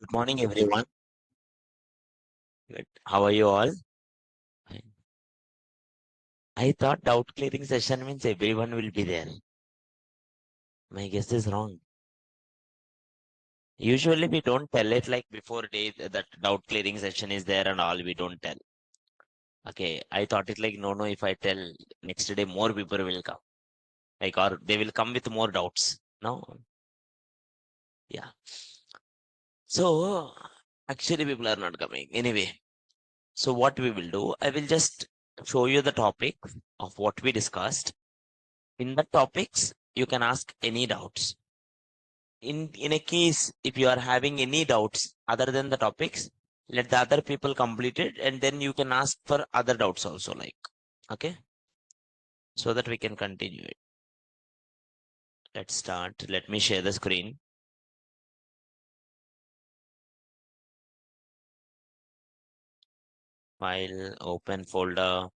Good morning, everyone. Good. How are you all? Fine. I thought doubt clearing session means everyone will be there. My guess is wrong. Usually we don't tell it like before day that doubt clearing session is there and all. We don't tell. Okay. I thought it like no, if I tell next day more people will come. Like or they will come with more doubts. No. Yeah. So actually people are not coming. Anyway. So what we will do, I will just show you the topic of what we discussed. In the topics, you can ask any doubts. In a case, if you are having any doubts other than the topics, let the other people complete it, and then you can ask for other doubts also, like, okay, so that we can continue it. Let's start. Let me share the screen. File, open folder.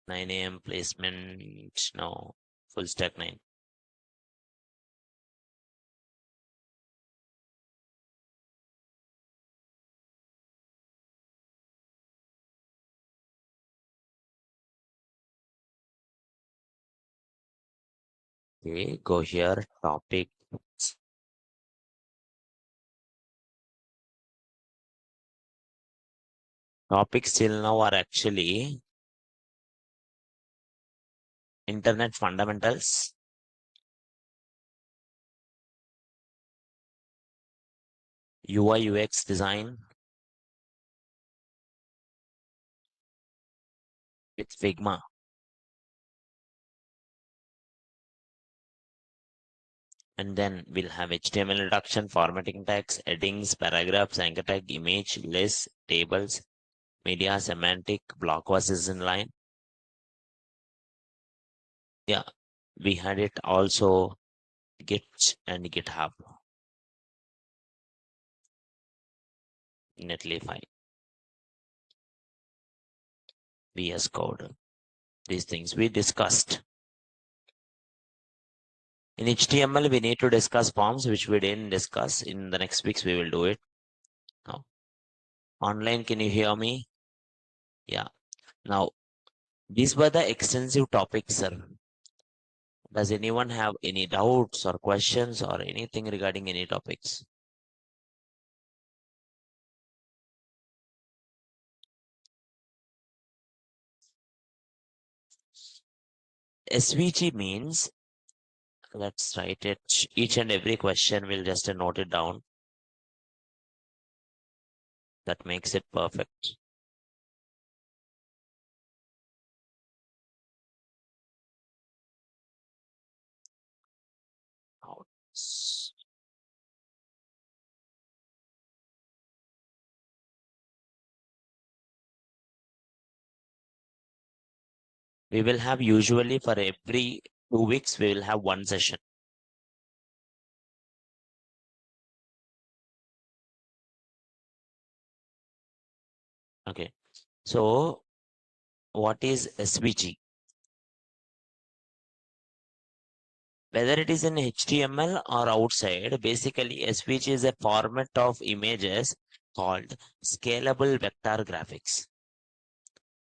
Nine AM placement. No, full stack 9. Okay, go here. Topic. Topics till now are actually internet fundamentals, UI UX design with Figma. And then we'll have HTML reduction, formatting tags, headings, paragraphs, anchor tag, image, list, tables, media, semantic, block versus inline. Yeah, we had it also Git and GitHub. Netlify, VS Code. These things we discussed. In HTML, we need to discuss forms, which we didn't discuss. In the next weeks, we will do it. Now, online, can you hear me? Yeah. Now, these were the extensive topics, sir. Does anyone have any doubts or questions or anything regarding any topics? SVG means, let's write it, each and every question we'll just note it down. That makes it perfect. Outs. We will have usually for every 2 weeks, we will have one session. Okay. So what is SVG? Whether it is in HTML or outside, basically SVG is a format of images called scalable vector graphics.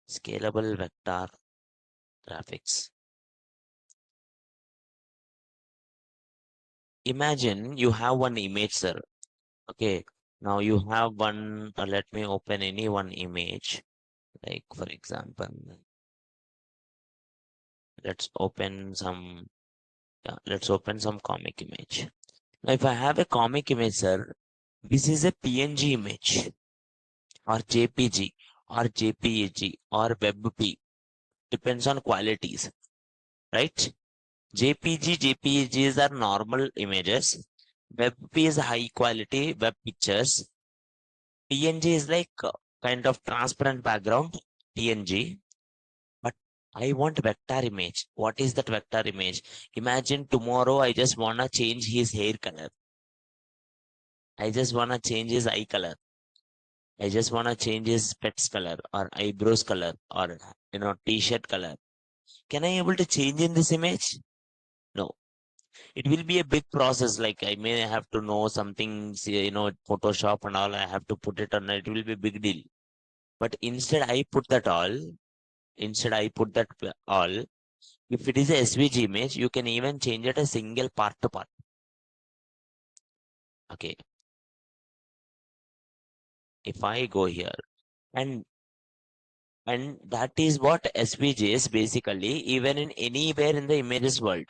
Scalable vector graphics. Imagine you have one image, sir. Okay, now you have one, let me open any one image. Like for example, let's open some, yeah, let's open some comic image. Now if I have a comic image, sir, this is a PNG image or JPG or JPEG or WebP. Depends on qualities, right? JPG, JPEGs are normal images. WebP is high quality web pictures. PNG is like kind of transparent background, PNG. But I want vector image. What is that vector image? Imagine tomorrow I just wanna change his hair color. I just wanna change his eye color. I just wanna change his pet's color or eyebrows color or t-shirt color. Can I able to change in this image? No. it will be a big process. Like I may have to know something, Photoshop and all. I have to put it on. It will be a big deal. But instead I put that all. If it is a SVG image, you can even change it a single part to part. Okay. If I go here and that is what SVG is basically, even in anywhere in the images world.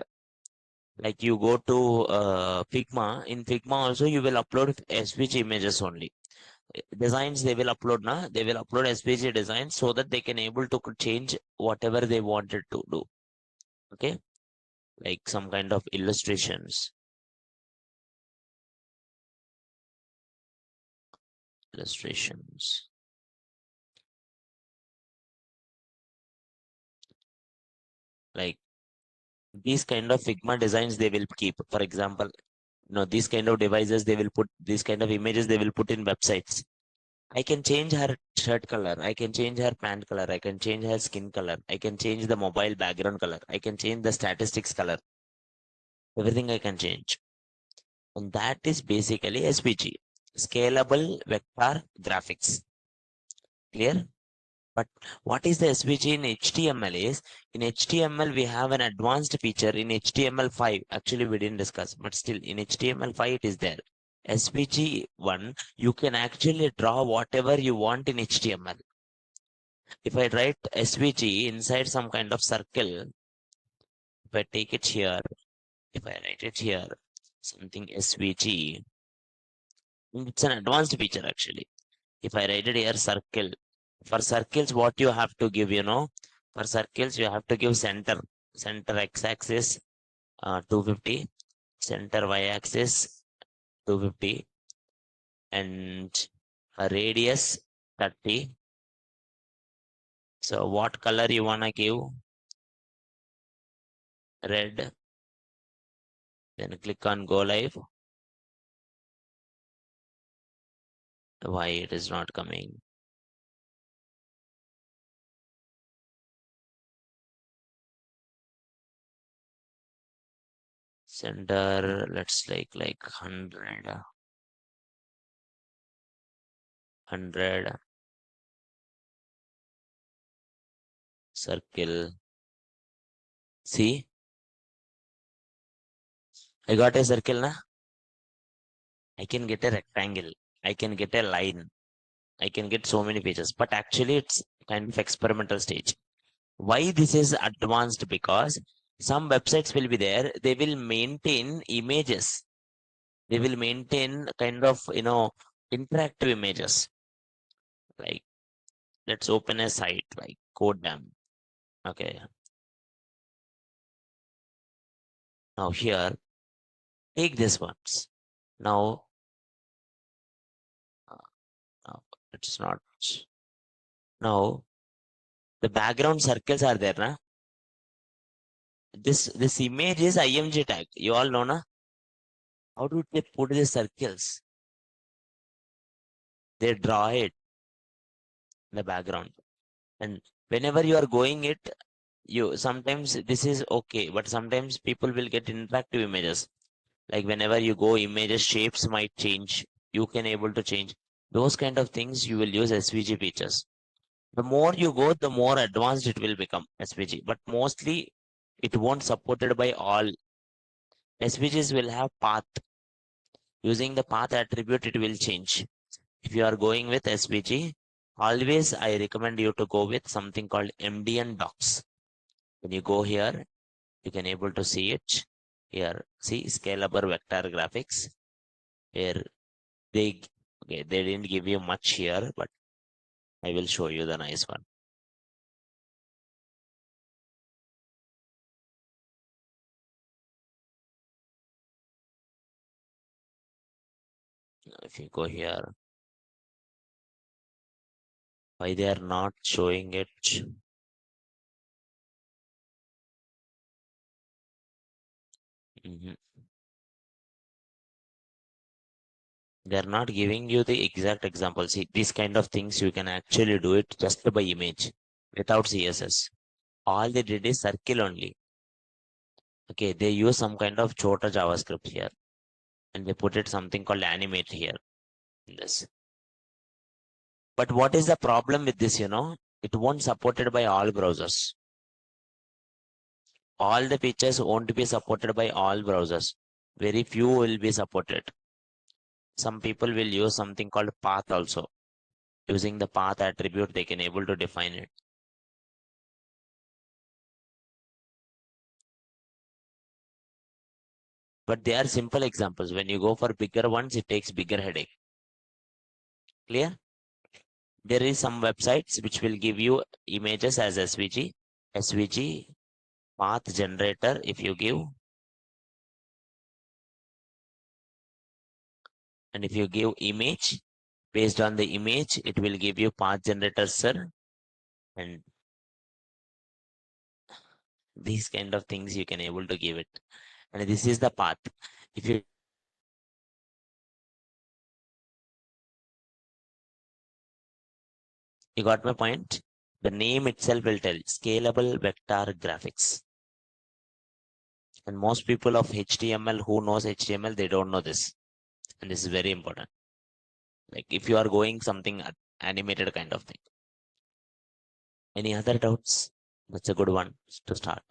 Like you go to Figma, in Figma also you will upload SVG images only. Designs they will upload now, they will upload SVG designs so that they can able to change whatever they wanted to do. Okay, like some kind of illustrations. Like these kind of Figma designs they will keep. For example, these kind of devices they will put, these kind of images they will put in websites. I can change her shirt color. I can change her pant color. I can change her skin color. I can change the mobile background color. I can change the statistics color. Everything I can change. And that is basically SVG, scalable vector graphics. Clear? But what is the SVG in HTML is, in HTML we have an advanced feature in HTML5. Actually, we didn't discuss, but still in HTML5 it is there. SVG1, you can actually draw whatever you want in HTML. If I write SVG inside some kind of circle, if I take it here, if I write it here, something SVG, it's an advanced feature actually. If I write it here, circle, for circles, what you have to give, for circles, you have to give center x-axis 250, center y-axis 250, and a radius 30. So what color you wanna give? Red. Then click on go live. Why it is not coming? Center, let's like 100 circle. See, I got a circle na. I can get a rectangle. I can get a line. I can get so many pages. But actually, it's kind of experimental stage. Why this is advanced? Because some websites will be there. They will maintain images. They will maintain kind of interactive images. Like let's open a site like Codem. Okay. Now here, take this ones. Now, uh, now it's not. Now the background circles are there, na? This image is IMG tag. You all know, na? How do they put the circles? They draw it in the background, and whenever you are going it, you sometimes this is okay, but sometimes people will get interactive images. Like whenever you go, images shapes might change. You can able to change those kind of things. You will use SVG features. The more you go, the more advanced it will become SVG. But mostly, it won't supported by all. SVGs will have path. Using the path attribute, it will change. If you are going with SVG, always I recommend you to go with something called MDN docs. When you go here, you can able to see it here. See scalable vector graphics where they okay, they didn't give you much here, but I will show you the nice one. If you go here, why they are not showing it? Mhm. They're not giving you the exact example. See, these kind of things you can actually do it just by image without CSS. All they did is circle only. Okay, they use some kind of Chota JavaScript here, and they put it something called animate here in this. But what is the problem with this? It won't supported by all browsers. All the features won't be supported by all browsers. Very few will be supported. Some people will use something called path also. Using the path attribute, they can able to define it. But they are simple examples. When you go for bigger ones, it takes bigger headache. Clear? There is some websites which will give you images as SVG. SVG path generator, if you give, and if you give image, based on the image, it will give you path generator, sir. And these kind of things you can able to give it. And this is the path. If you got my point, the name itself will tell scalable vector graphics. And most people of HTML who knows HTML, they don't know this. And this is very important. Like if you are going something animated kind of thing. Any other doubts? That's a good one to start.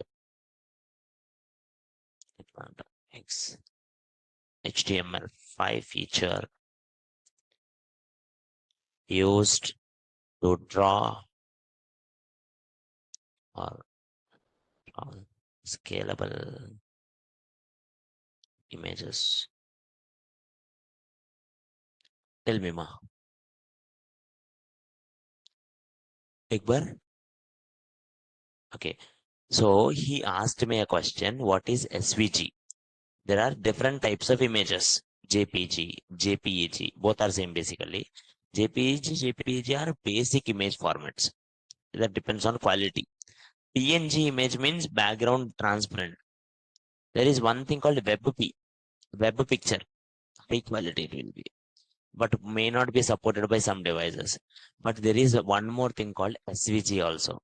X HTML5 feature used to draw or scalable images. Tell me, ma. एक बार. Okay. So he asked me a question. What is SVG? There are different types of images. JPG, JPEG, both are same basically. JPEG, JPEG are basic image formats. That depends on quality. PNG image means background transparent. There is one thing called web picture. High quality it will be, but may not be supported by some devices. But there is one more thing called SVG also.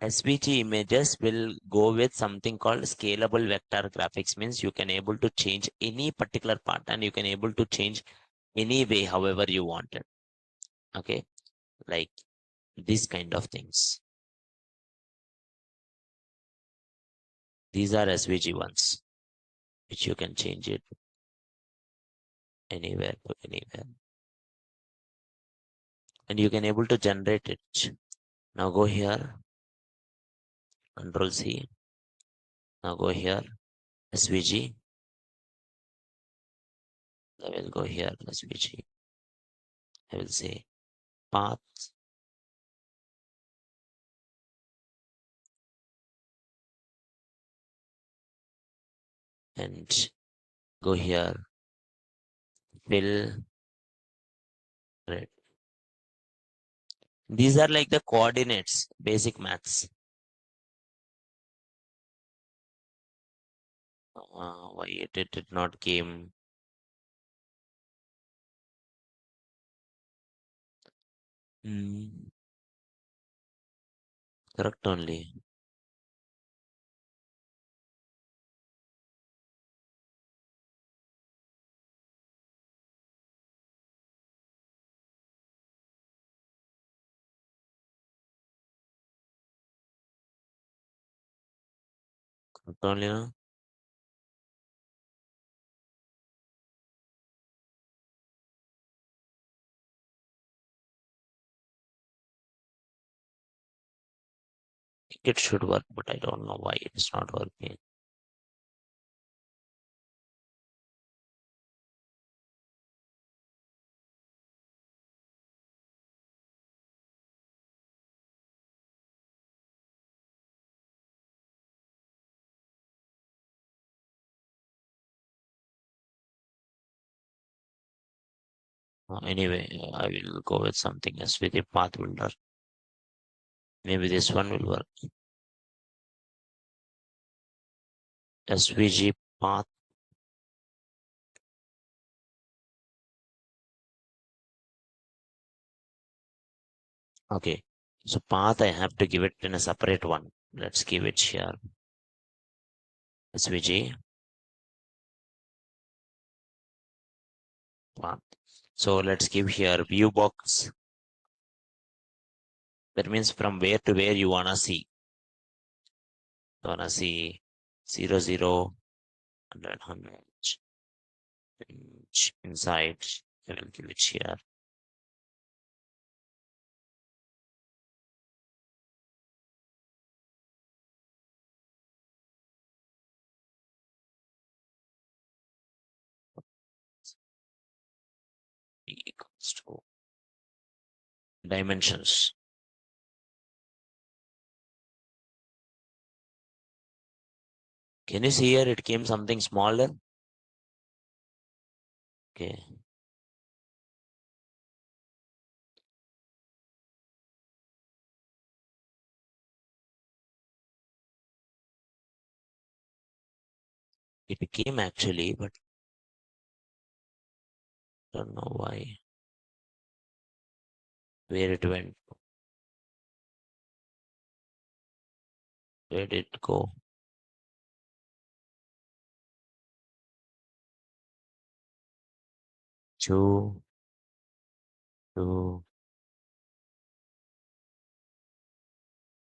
SVG images will go with something called scalable vector graphics, means you can able to change any particular part and you can able to change any way however you want it. Okay, like these kind of things. These are SVG ones, which you can change it anywhere to anywhere. And you can able to generate it. Now go here, Control C. Now go here, SVG. I will go here, SVG. I will say path. And go here, fill red. These are like the coordinates, basic maths. Why it did not came? Correct only. Correct only, no? It should work, but I don't know why it's not working. Anyway, I will go with something else with a path builder. Maybe this one will work. SVG path. Okay. So path, I have to give it in a separate one. Let's give it here. SVG path. So let's give here view box. That means from where to where you wanna see. You wanna see 0, 0, 100, 100 inside. I will give it here. Equals to dimensions. Can you see here? It came something smaller. Okay. It came actually, but don't know why. Where it went. Where did it go? Two, two.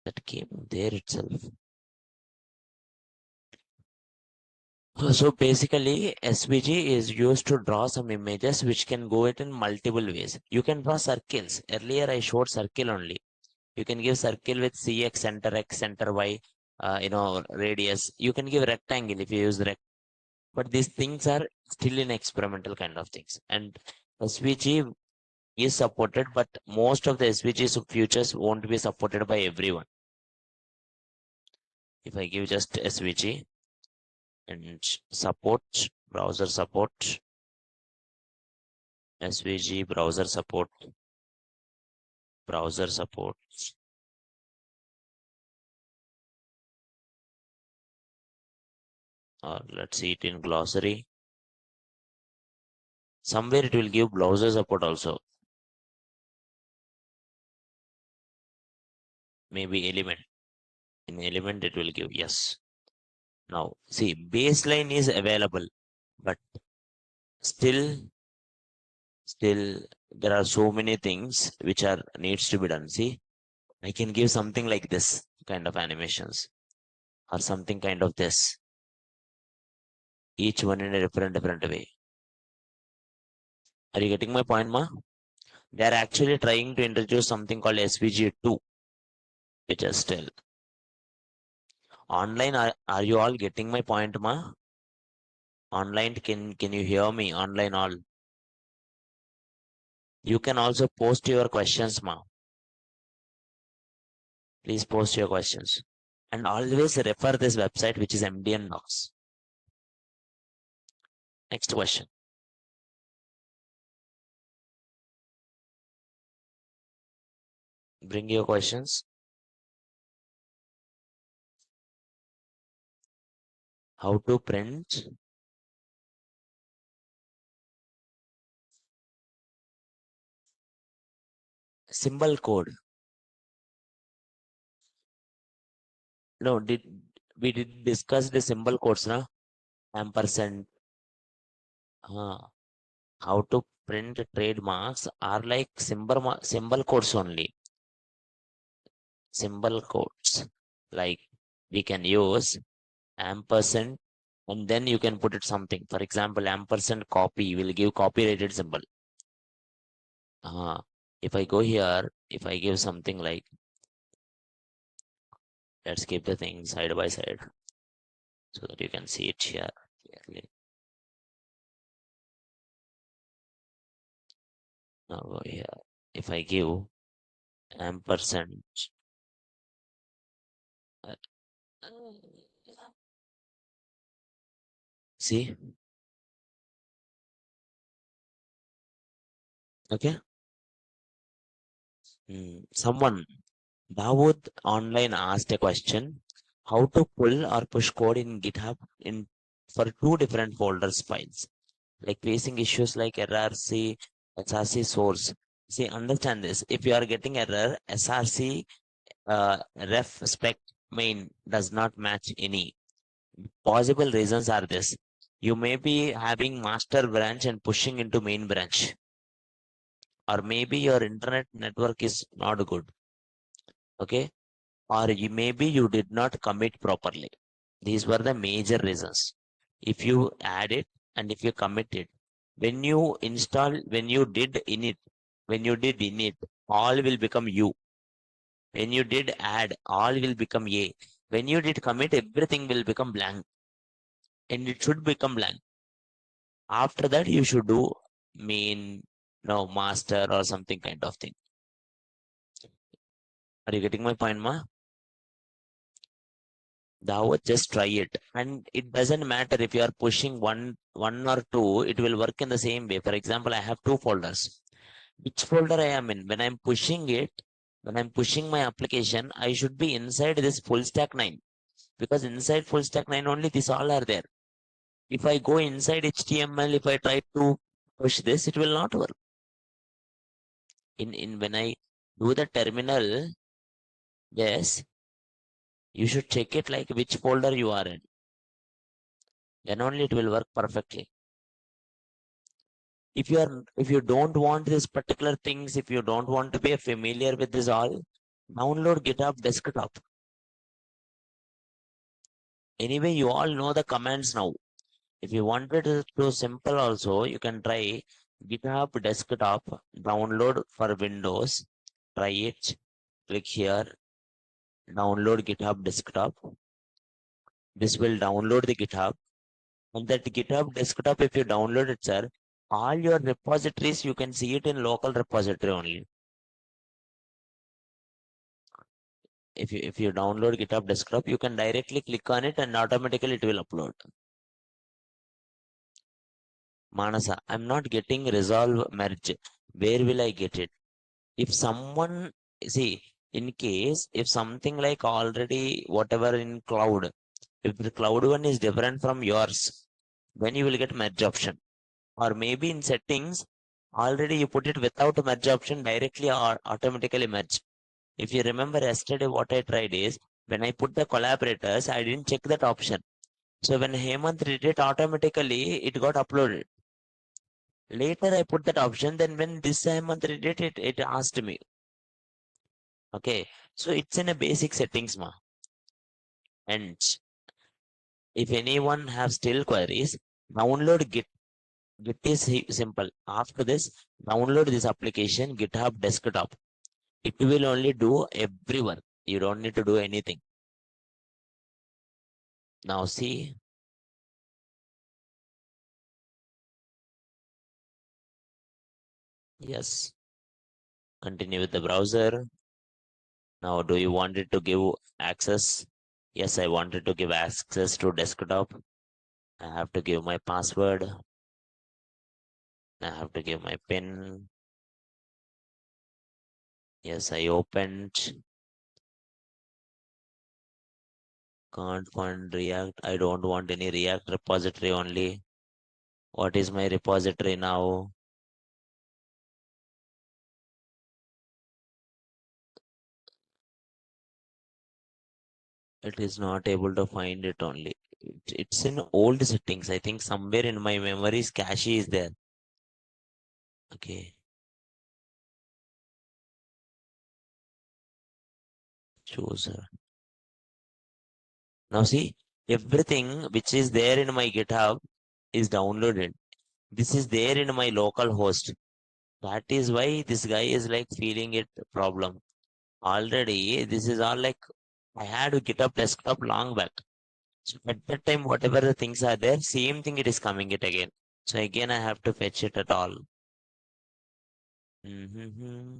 That came there itself. So basically, SVG is used to draw some images which can go it in multiple ways. You can draw circles. Earlier I showed circle only. You can give circle with CX, center Y, radius. You can give rectangle if you use rect. But these things are still in experimental kind of things. And SVG is supported, but most of the SVG features won't be supported by everyone. If I give just SVG and support, browser support, SVG browser support, or let's see it in glossary. Somewhere it will give browser support also. Maybe element. In element it will give, yes. Now, see, baseline is available, but still there are so many things which are needs to be done. See, I can give something like this kind of animations or something kind of this, each one in a different way. Are you getting my point, ma? They are actually trying to introduce something called SVG2, which is still online. Are you all getting my point, ma? Online, can you hear me? Online all. You can also post your questions, ma. Please post your questions. And always refer this website, which is MDN Docs. Next question. Bring your questions. How to print symbol code. No, we did discuss the symbol codes, na? Ampersand. How to print trademarks are like symbol codes only. Symbol codes. Like we can use ampersand and then you can put it something. For example, ampersand copy will give copyrighted symbol. If I go here, if I give something like, let's keep the thing side by side so that you can see it here clearly. Now go here. If I give ampersand, uh, see, okay. Someone, Dawood online asked a question, how to pull or push code in GitHub in for two different folders files, like facing issues like RRC, SRC source. See, understand this. If you are getting error, SRC ref spec main does not match any. Possible reasons are this. You may be having master branch and pushing into main branch, or maybe your internet network is not good. Okay, or maybe you did not commit properly. These were the major reasons. If you add it and if you commit it, when you install, when you did init, all will become you. When you did add, all will become a. When you did commit, everything will become blank, and it should become blank. After that, you should do main, no, master or something kind of thing. Are you getting my point, ma? Thou just try it, and it doesn't matter if you are pushing one or two. It will work in the same way. For example, I have two folders. Which folder I am in? When I'm pushing it, when I'm pushing my application, I should be inside this full stack 9, because inside full stack 9 only these all are there. If I go inside HTML, if I try to push this, it will not work. In when I do the terminal, yes, you should check it like which folder you are in. Then only it will work perfectly. If you don't want these particular things, if you don't want to be familiar with this all, download GitHub Desktop. Anyway, you all know the commands now. If you wanted it to simple also, you can try GitHub Desktop, download for Windows. Try it. Click here, download GitHub Desktop. This will download the GitHub. And that GitHub Desktop, if you download it, sir, all your repositories, you can see it in local repository only. If you download GitHub Desktop, you can directly click on it and automatically it will upload. Manasa, I'm not getting resolve merge. Where will I get it? If someone, see, in case if something like already whatever in cloud, if the cloud one is different from yours, then you will get merge option. Or maybe in settings, already you put it without merge option, directly or automatically merge. If you remember yesterday, what I tried is when I put the collaborators, I didn't check that option. So when Hemant did it automatically, it got uploaded. Later I put that option, then when this Hemant did it, it asked me. Okay, so it's in a basic settings, ma. And if anyone have still queries, download Git. Git is simple. After this, download this application, GitHub Desktop. It will only do every work. You don't need to do anything. Now see, yes, continue with the browser. Now, do you want it to give access? Yes, I wanted to give access to desktop. I have to give my password. I have to give my PIN. Yes, I opened. Can't find React. I don't want any React repository only. What is my repository now? It is not able to find it only. It's in old settings. I think somewhere in my memories cache is there. Okay, choose. Now see, everything which is there in my GitHub is downloaded. This is there in my local host. That is why this guy is like feeling it problem. Already, this is all like I had to GitHub Desktop long back. So at that time, whatever the things are there, same thing it is coming it again. So again, I have to fetch it at all. Mm-hmm.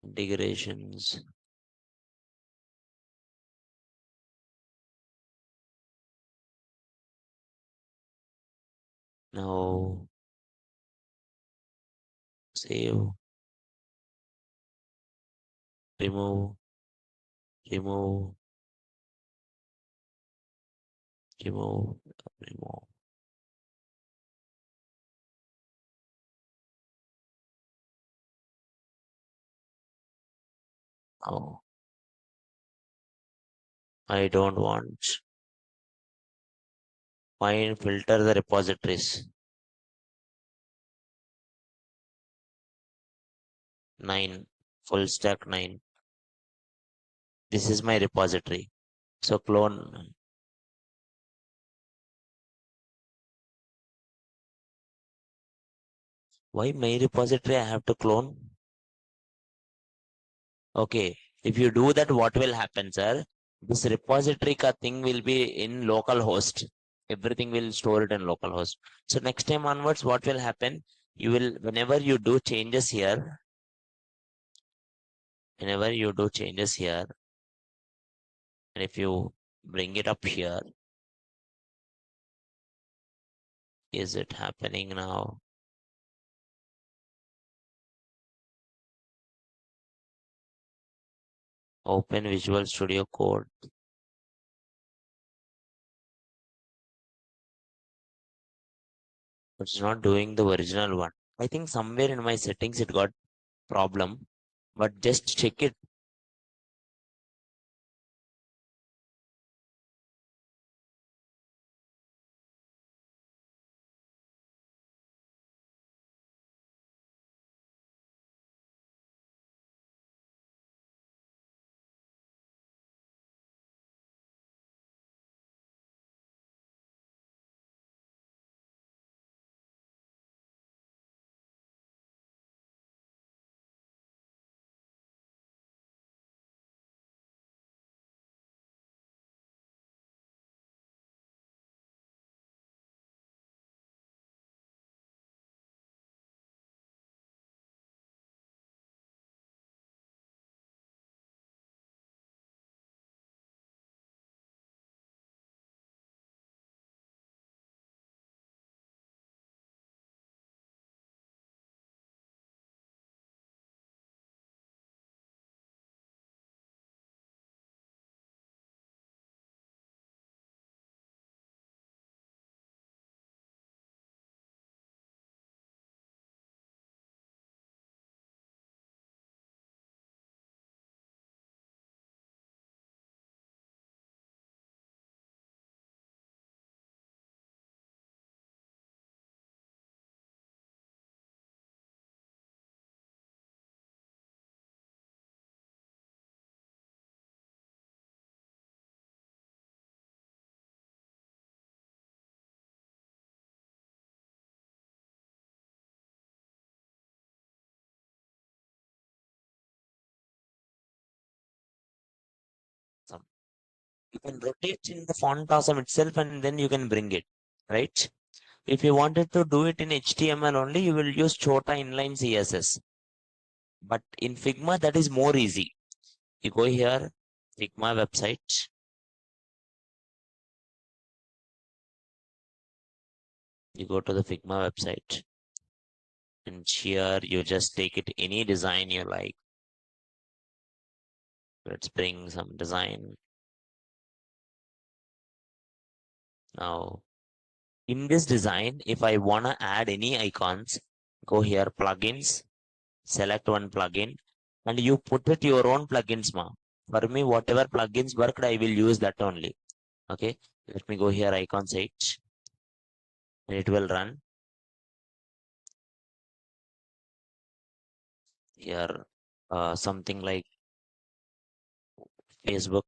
Integrations. Now save, remove, remove, remove, remove. Oh, I don't want. Find filter the repositories. 9. Full stack 9. This is my repository. So clone. Why my repository I have to clone? Okay. If you do that, what will happen, sir? This repository ka thing will be in local host. Everything will store it in local host. So next time onwards, what will happen? You will, whenever you do changes here, and if you bring it up here, is it happening now? Open Visual Studio Code. It's not doing the original one. I think somewhere in my settings it got problem, but just check it. Some You can rotate in the font awesome itself and then you can bring it, right? If you wanted to do it in HTML only, you will use Chota inline CSS. But in Figma, that is more easy. You go here, Figma website. You go to the Figma website. And here you just take it any design you like. Let's bring some design. Now, in this design, if I want to add any icons, go here, plugins, select one plugin, and you put it your own plugins, ma. For me, whatever plugins worked, I will use that only. Okay, let me go here, icon site, and it will run here. Something like Facebook.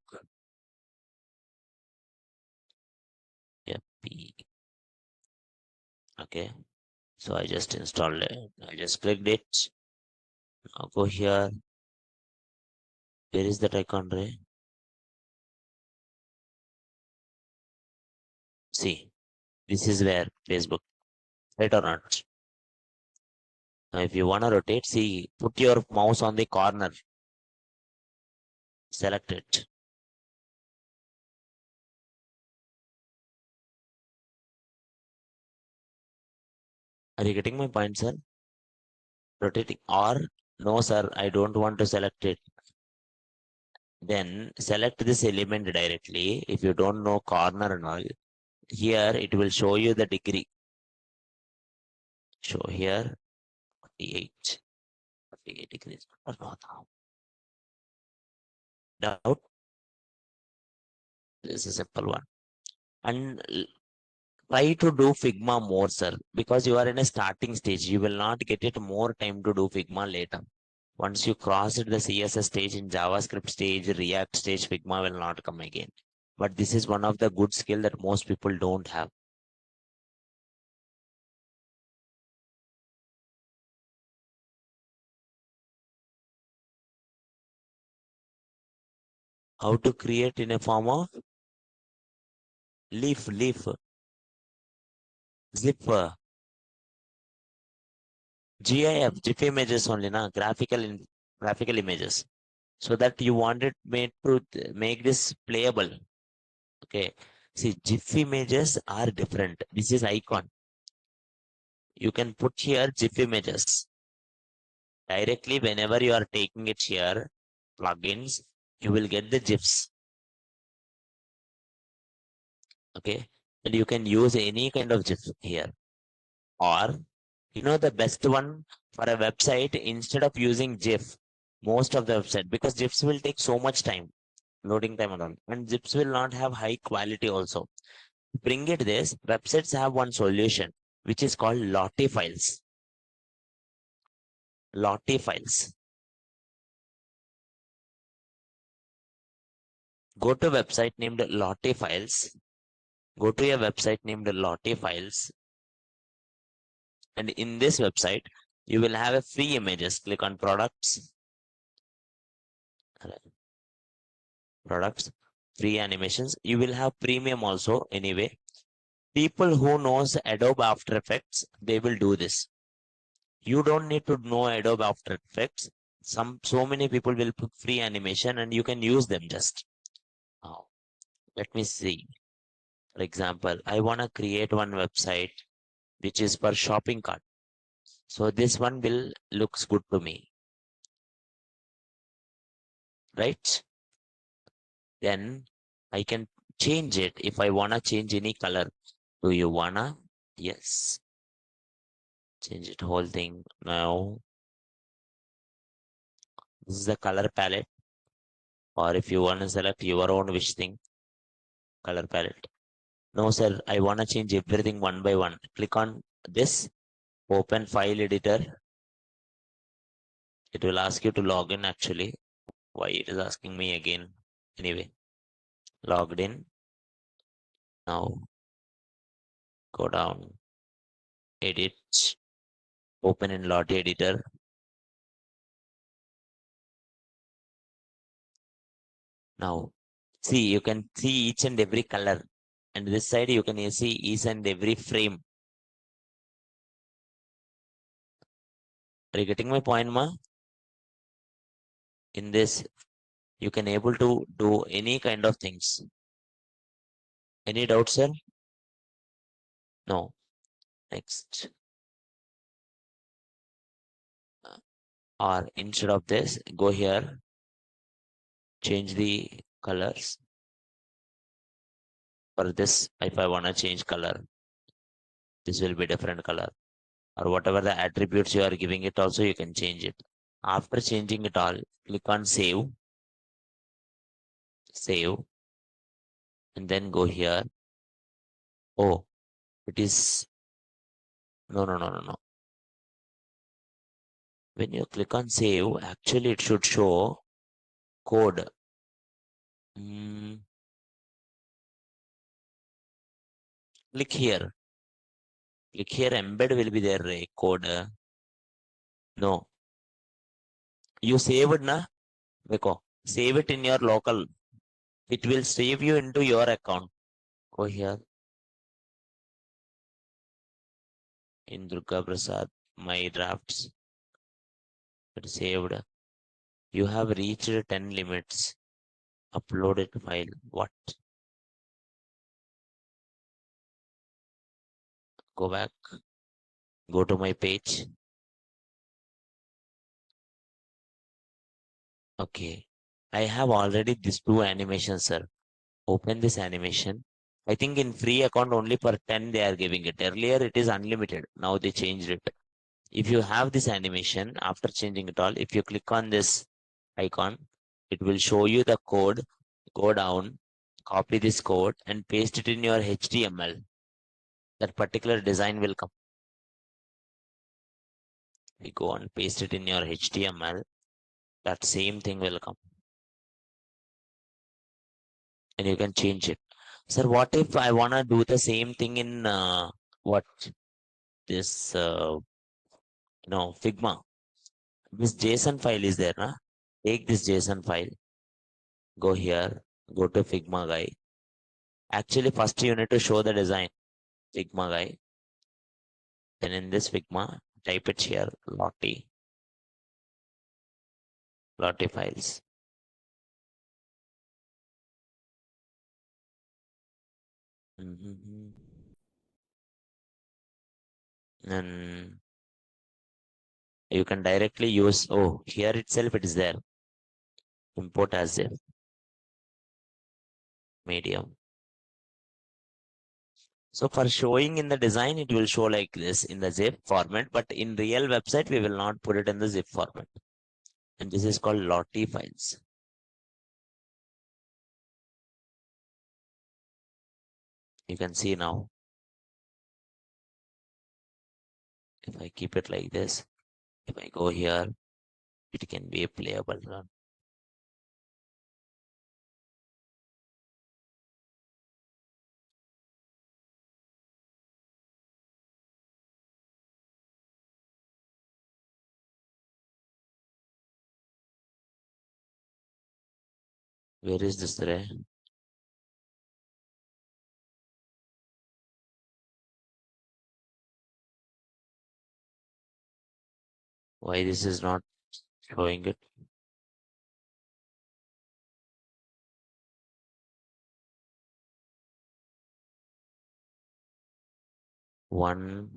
Yeah, okay. So I just installed it. I just clicked it. Now go here. Where is that icon, Ray? See, this is where Facebook, right or not? Now, if you want to rotate, see, put your mouse on the corner, select it. Are you getting my point, sir? Rotating or no, sir, I don't want to select it. Then select this element directly. If you don't know corner and all, here it will show you the degree. Show here 48, 48 degrees. out. This is a simple one. And try to do Figma more, sir, because you are in a starting stage. You will not get it more time to do Figma later. Once you cross the CSS stage, in JavaScript stage, React stage, Figma will not come again. But this is one of the good skill that most people don't have. How to create in a form of leaf, zip, GIF images only, na graphical images. So that you wanted made to make this playable. Okay. See, GIF images are different. This is icon. You can put here GIF images. Directly, whenever you are taking it here, plugins, you will get the GIFs. Okay. And you can use any kind of GIF here. Or, the best one for a website, instead of using GIF, most of the website, because GIFs will take so much time, loading time and all. And GIFs will not have high quality also. Bring it this, websites have one solution, which is called Lottie files. Lottie files. Go to a website named Lottie files. Go to a website named Lottie files. And in this website, you will have a free images. Click on products. Products, free animations. You will have premium also anyway. People who knows Adobe After Effects, they will do this. You don't need to know Adobe After Effects. So many people will put free animation and you can use them just. Now, let me see. For example, I want to create one website which is for shopping cart. So this one will looks good to me. Right? Then I can change it if I want to change any color. Do you wanna? Yes. Change it whole thing. Now, this is the color palette. Or if you want to select your own wish thing, color palette. No, sir, I want to change everything one by one. Click on this, open file editor. It will ask you to log in actually. Why it is asking me again? Anyway, logged in. Now, go down, edit, open in Lottie editor. Now, see, you can see each and every color. And this side, you can see each and every frame. Are you getting my point, ma? In this, you can able to do any kind of things. Any doubts, sir? No. Next. Or instead of this, go here, change the colors. For this, if I want to change color, this will be different color. Or whatever the attributes you are giving it also, you can change it. After changing it all, click on save. Save. And then go here. Oh, it is. No, no, no, no, no. When you click on save, actually it should show code. Click here. Click here, embed will be there, code. No. You saved, na? Beko. Save it in your local. It will save you into your account. Go here. In Durga Prasad, my drafts. It is saved. You have reached 10 limits. Uploaded file. What? Go back. Go to my page. Okay. I have already these two animations, sir. Open this animation. I think in free account only for 10 they are giving it. Earlier it is unlimited. Now they changed it. If you have this animation, after changing it all, if you click on this icon, It will show you the code. Go down, copy this code and paste it in your HTML. That particular design will come. You go and paste it in your HTML. That same thing will come. And you can change it. Sir, what if I want to do the same thing in what this Figma? This JSON file is there, na? Take this JSON file, go here, go to Figma guy. Actually, first you need to show the design, Figma guy. Then in this Figma, type it here, Lottie files. And you can directly use, oh, here itself it is there. Import as zip, medium. So for showing in the design, it will show like this in the zip format, but in real website, we will not put it in the zip format. And this is called Lottie files. You can see now. If I keep it like this, if I go here, it can be a playable run. Where is this array? Why this is not showing it? One.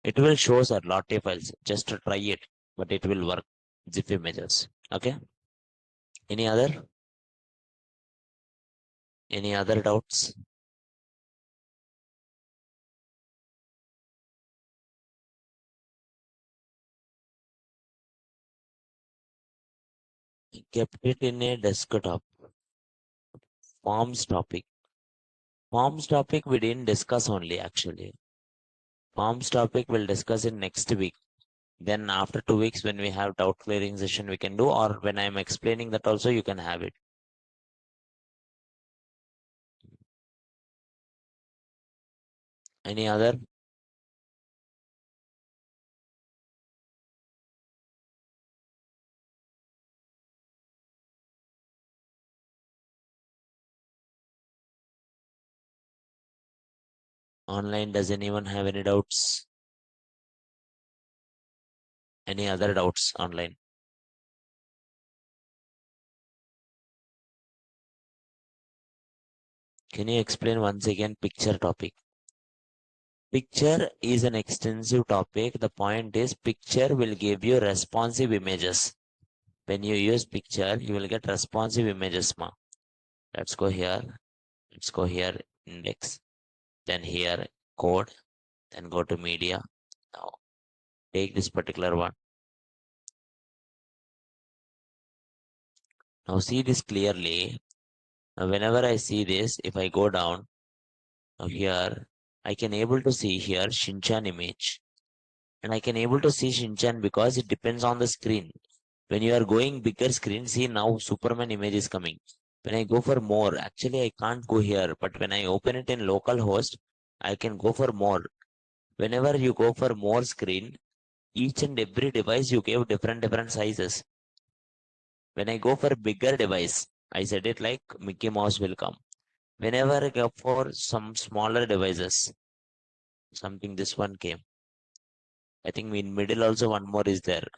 It will show a Lottie files. Just to try it, but it will work. ZIP images. Okay. Any other? Any other doubts? Kept it in a desktop. Forms topic. Forms topic we didn't discuss only actually. Forms topic we'll discuss in next week. Then after 2 weeks when we have doubt clearing session we can do, or when I'm explaining that also you can have it. Any other? Online, does anyone have any doubts? Any other doubts online? Can you explain once again picture topic? Picture is an extensive topic. The point is picture will give you responsive images. When you use picture, you will get responsive images. Ma. Let's go here. Let's go here, index. Then here, code. Then go to media. Now, take this particular one. Now see this clearly. Now whenever I see this, if I go down, now here, I can able to see here Shinchan image. And I can able to see Shinchan because it depends on the screen. When you are going bigger screen, see now Superman image is coming. When I go for more, actually I can't go here, but when I open it in localhost, I can go for more. Whenever you go for more screen, each and every device you give different sizes. When I go for bigger device, I said it like Mickey Mouse will come. Whenever I go for some smaller devices, something this one came. I think in middle also one more is there,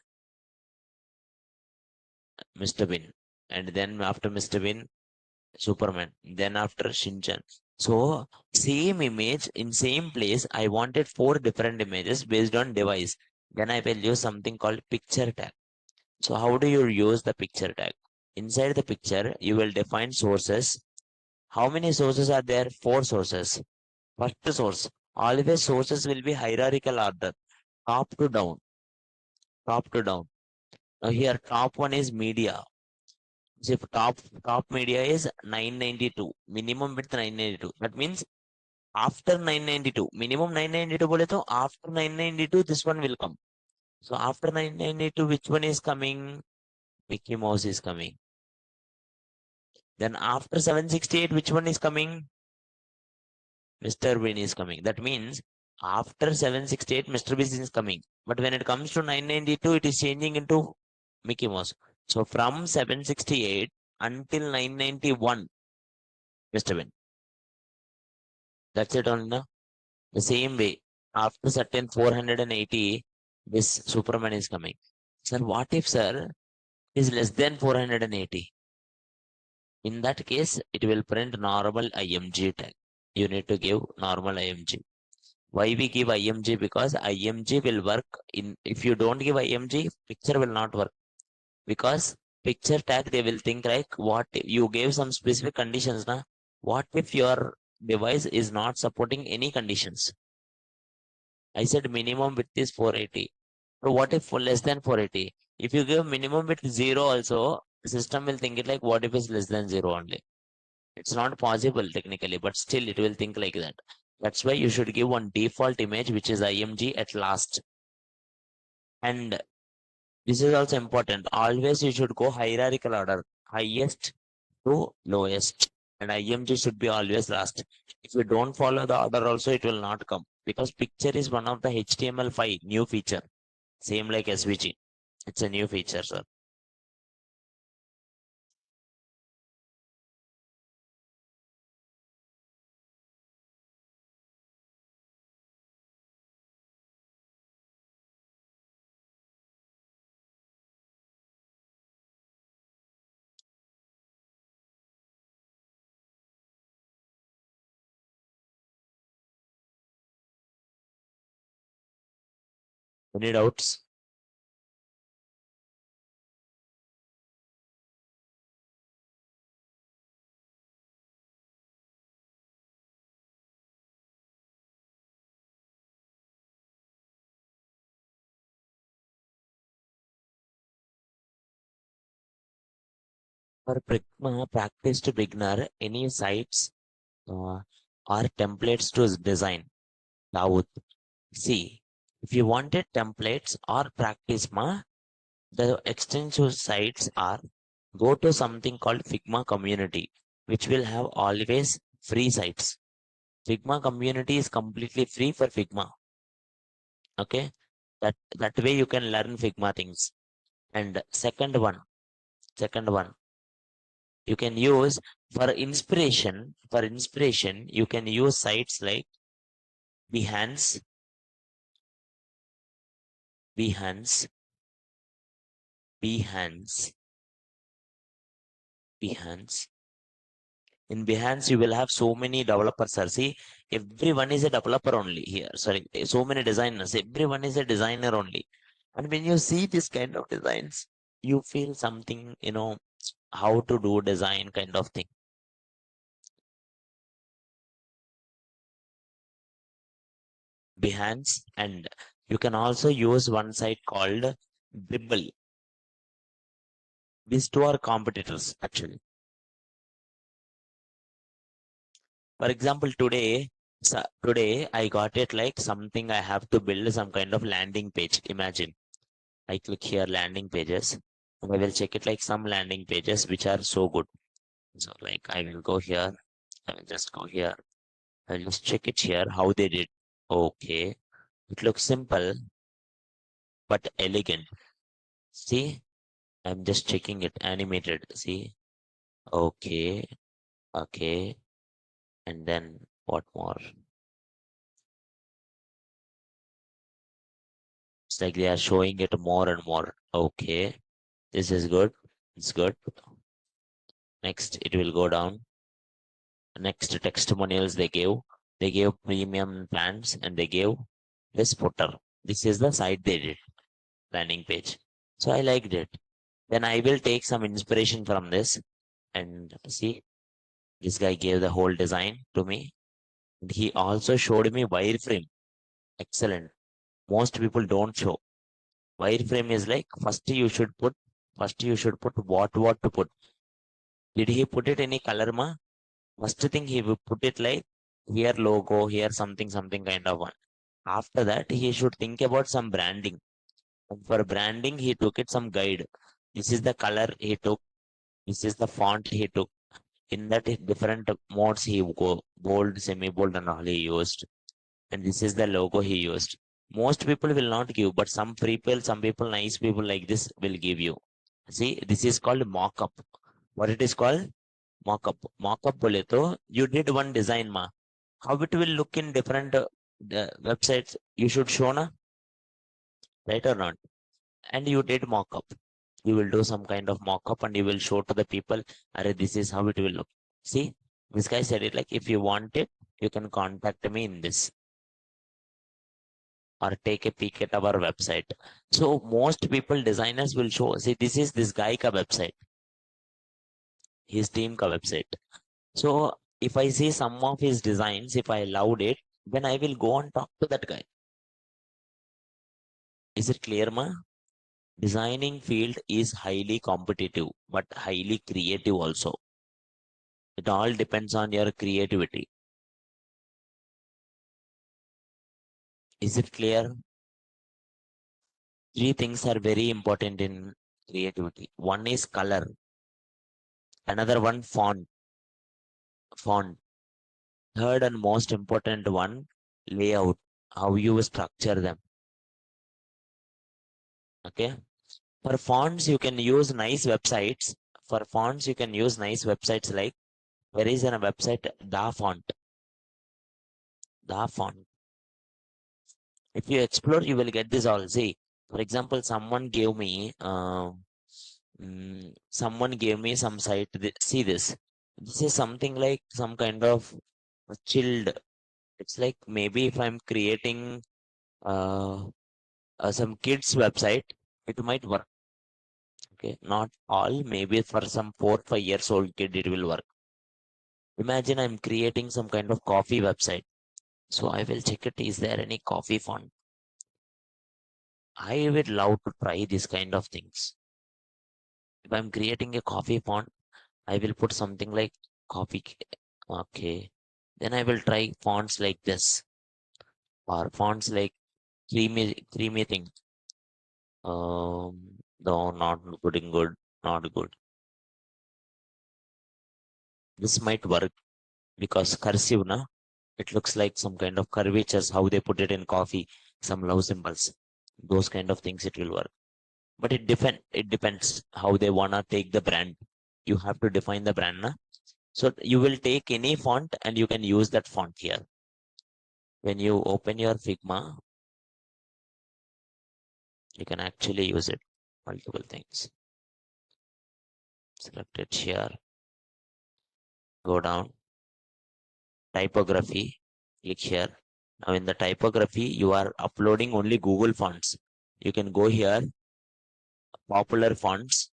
Mr. Bean. And then after Mr. Bean, Superman. Then after Shinchan. So same image in same place, I wanted 4 different images based on device. Then I will use something called picture tag. So how do you use the picture tag? Inside the picture, you will define sources. How many sources are there? 4 sources. First source. Always sources will be hierarchical order, top to down. top to down. Now here top one is media. So if top media is 992, minimum width 992. That means after 992, minimum 992 bole to after 992 this one will come. So after 992 which one is coming? Mickey Mouse is coming. Then after 768 which one is coming? Mr. Bean is coming. That means after 768 Mr. Bean is coming. But when it comes to 992 it is changing into Mickey Mouse. So from 768 until 991 Mr. Bean. That's it only. No? The same way, after certain 480, this Superman is coming. Sir, what if, sir, is less than 480? In that case, it will print normal IMG tag. You need to give normal IMG. Why we give IMG? Because IMG will work in, if you don't give IMG, picture will not work. Because picture tag, they will think like, what you gave some specific conditions, na? What if your device is not supporting any conditions? I said minimum width is 480. So what if for less than 480? If you give minimum width 0 also, the system will think it like what if it's less than 0 only. It's not possible technically, but still it will think like that. That's why you should give one default image which is IMG at last. And this is also important. Always you should go hierarchical order, highest to lowest. And IMG should be always last. If you don't follow the order also, it will not come. Because picture is one of the HTML5 new feature. Same like SVG. It's a new feature, sir. Any doubts? For practice to beginner, any sites or templates to design. Dawood. See, if you wanted templates or practice, the extensive sites are go to something called Figma community, which will have always free sites. Figma community is completely free for Figma. Okay, that way you can learn Figma things. And second one, you can use for inspiration. For inspiration, you can use sites like Behance, Behance, Behance, Behance. In Behance, you will have so many developers, sir. See, everyone is a developer only here. Sorry, so many designers. Everyone is a designer only. And when you see this kind of designs, you feel something, how to do design kind of thing. Behance, and you can also use one site called Dribble. These two are competitors, actually. For example, today I got it like something I have to build some kind of landing page. Imagine I click here landing pages and I will check it like some landing pages which are so good. So like I will go here, I will just go here, I will just check it here how they did. Okay, it looks simple but elegant. See, I'm just checking it animated. See, okay, okay, and then what more? It's like they are showing it more and more. Okay, this is good. It's good. Next, it will go down. Next, testimonials they gave premium plans and they gave this footer. This is the site they did, landing page. So I liked it. Then I will take some inspiration from this and see, this guy gave the whole design to me. And he also showed me wireframe. Excellent. Most people don't show. Wireframe is like first you should put what to put. Did he put it any color ma? First thing he will put it like here logo, here something kind of one. After that, he should think about some branding. And for branding, he took it some guide. This is the color he took. This is the font he took. In that different modes he go bold, semi-bold, and all he used. And this is the logo he used. Most people will not give, but some people, nice people like this will give you. See, this is called mock-up. What it is called? Mock-up. Mock-up bole to you did one design ma. How it will look in different the websites you should show na, right or not? And you did mock-up. You will do some kind of mock-up and you will show to the people, Are this is how it will look. See, this guy said it like if you want it, you can contact me in this or take a peek at our website. So most people designers will show, see, this is this guy ka website, his team ka website. So if I see some of his designs, if I loved it, then I will go and talk to that guy. Is it clear, ma? Designing field is highly competitive, but highly creative also. It all depends on your creativity. Is it clear? Three things are very important in creativity. One is color, another one font. Third and most important one, layout, how you structure them. Okay. For fonts, you can use nice websites. For fonts, you can use nice websites like there is a website, Da font. If you explore, you will get this all. See, for example, someone gave me some site. See this. This is something like some kind of chilled. It's like maybe if I'm creating uh, some kids website, it might work. Okay, not all. Maybe for some 4 5 years old kid, it will work. Imagine I'm creating some kind of coffee website. So I will check it. Is there any coffee font? I would love to try this kind of things. If I'm creating a coffee font, I will put something like coffee. Okay. Then I will try fonts like this or fonts like creamy thing. No, not good, not good. This might work because cursive, na? It looks like some kind of curvatures, how they put it in coffee, some love symbols. Those kind of things it will work. But it depends how they wanna take the brand. You have to define the brand, na? So you will take any font and you can use that font here. When you open your Figma, you can actually use it. Multiple things. Select it here. Go down. Typography. Click here. Now in the typography, you are uploading only Google fonts. You can go here, popular fonts,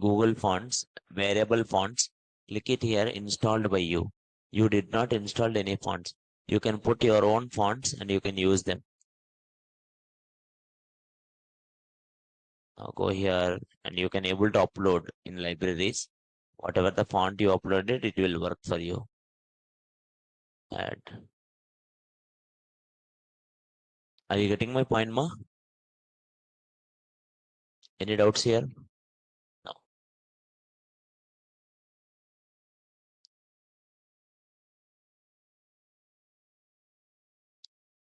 Google fonts, variable fonts. Click it here, installed by you. You did not install any fonts. You can put your own fonts and you can use them. Now go here and you can able to upload in libraries. Whatever the font you uploaded, it will work for you. Add. Are you getting my point, ma? Any doubts here? No.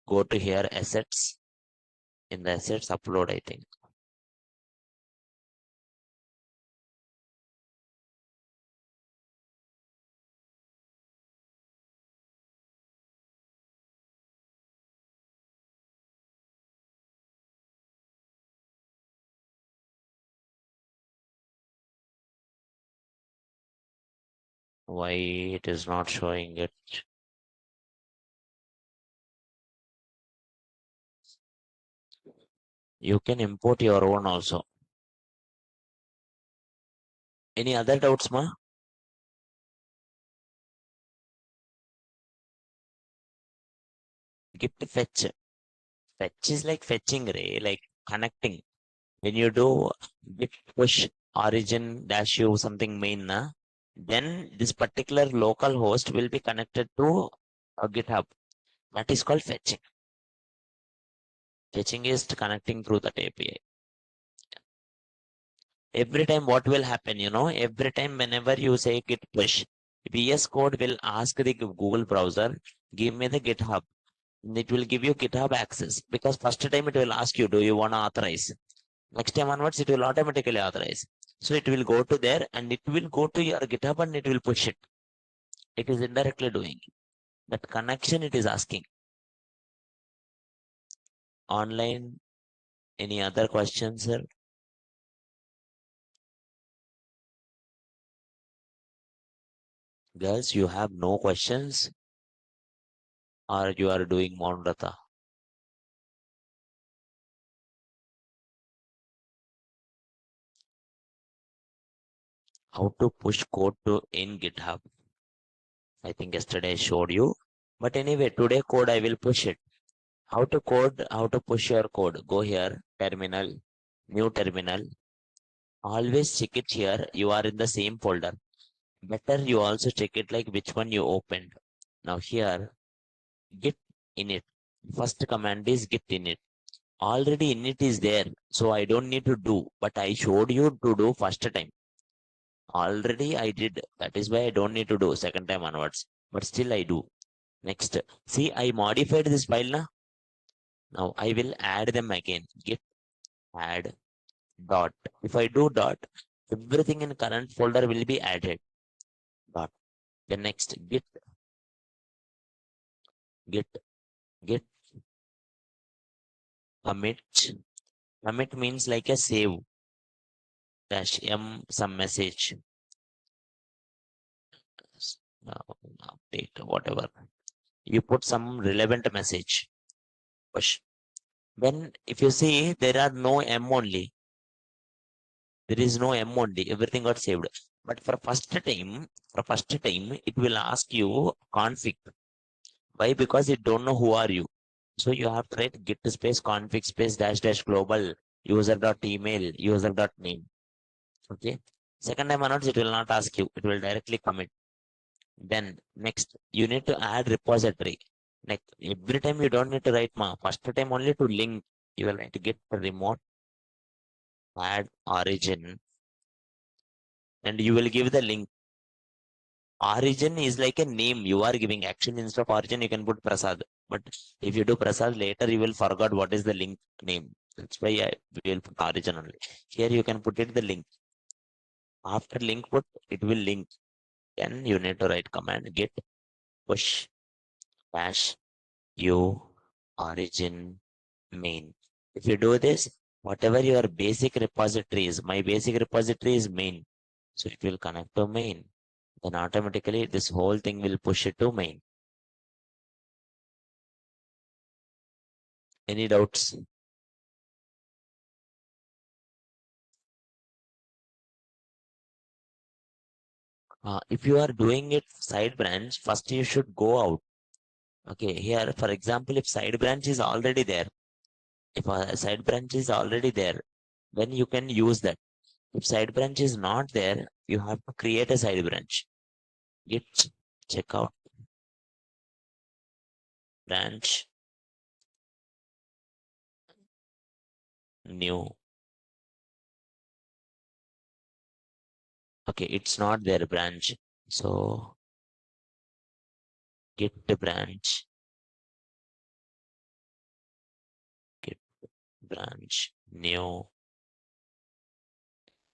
Go to here, assets. In the assets, upload, I think. Why it is not showing it? You can import your own also. Any other doubts, ma? Git fetch. Fetch is like fetching, Ray, like connecting. When you do git push origin dash u something main, na, then this particular local host will be connected to a GitHub. That is called fetching. Fetching is connecting through that API. Every time what will happen, every time whenever you say git push, VS Code will ask the Google browser, give me the GitHub. It will give you GitHub access because first time it will ask you, do you want to authorize? Next time onwards, it will automatically authorize. So it will go to there and it will go to your GitHub and it will push it. It is indirectly doing it. That connection it is asking. Online, any other questions, sir? Girls, you have no questions or you are doing Monrata? How to push code to in GitHub? I think yesterday I showed you. But anyway, today code I will push it. How to push your code? Go here, terminal, new terminal. Always check it here. You are in the same folder. Better you also check it like which one you opened. Now here, git init. First command is git init. Already init is there, so I don't need to do. But I showed you to do first time. Already I did. That is why I don't need to do second time onwards. But still I do. Next, see I modified this file now. Now I will add them again. Git add dot. If I do dot, everything in current folder will be added. Dot. Then next git git commit. Commit means like a save dash m some message. Update whatever. You put some relevant message. Push. Then if you see there are no m only. There is no m only. Everything got saved. But for first time, it will ask you config. Why? Because it don't know who are you. So you have to write git space config space dash dash global user dot email user dot name. Okay. Second time onwards, it will not ask you. It will directly commit. Then next, you need to add repository. Next, every time you don't need to write ma. First time only to link. You will write git remote add origin, and you will give the link. Origin is like a name you are giving. Actually, instead of origin, you can put Prasad. But if you do Prasad later, you will forget what is the link name. That's why I will put origin only. Here you can put it the link. After link put, it will link. Then you need to write command git push dash u origin main. If you do this, whatever your basic repository is, my basic repository is main. So it will connect to main. Then automatically this whole thing will push it to main. Any doubts? If you are doing it side branch, first you should go out. Okay, here, for example, if side branch is already there, if a side branch is already there, then you can use that. If side branch is not there, you have to create a side branch. Git checkout branch new. Okay, it's not there branch. So git branch, git branch new,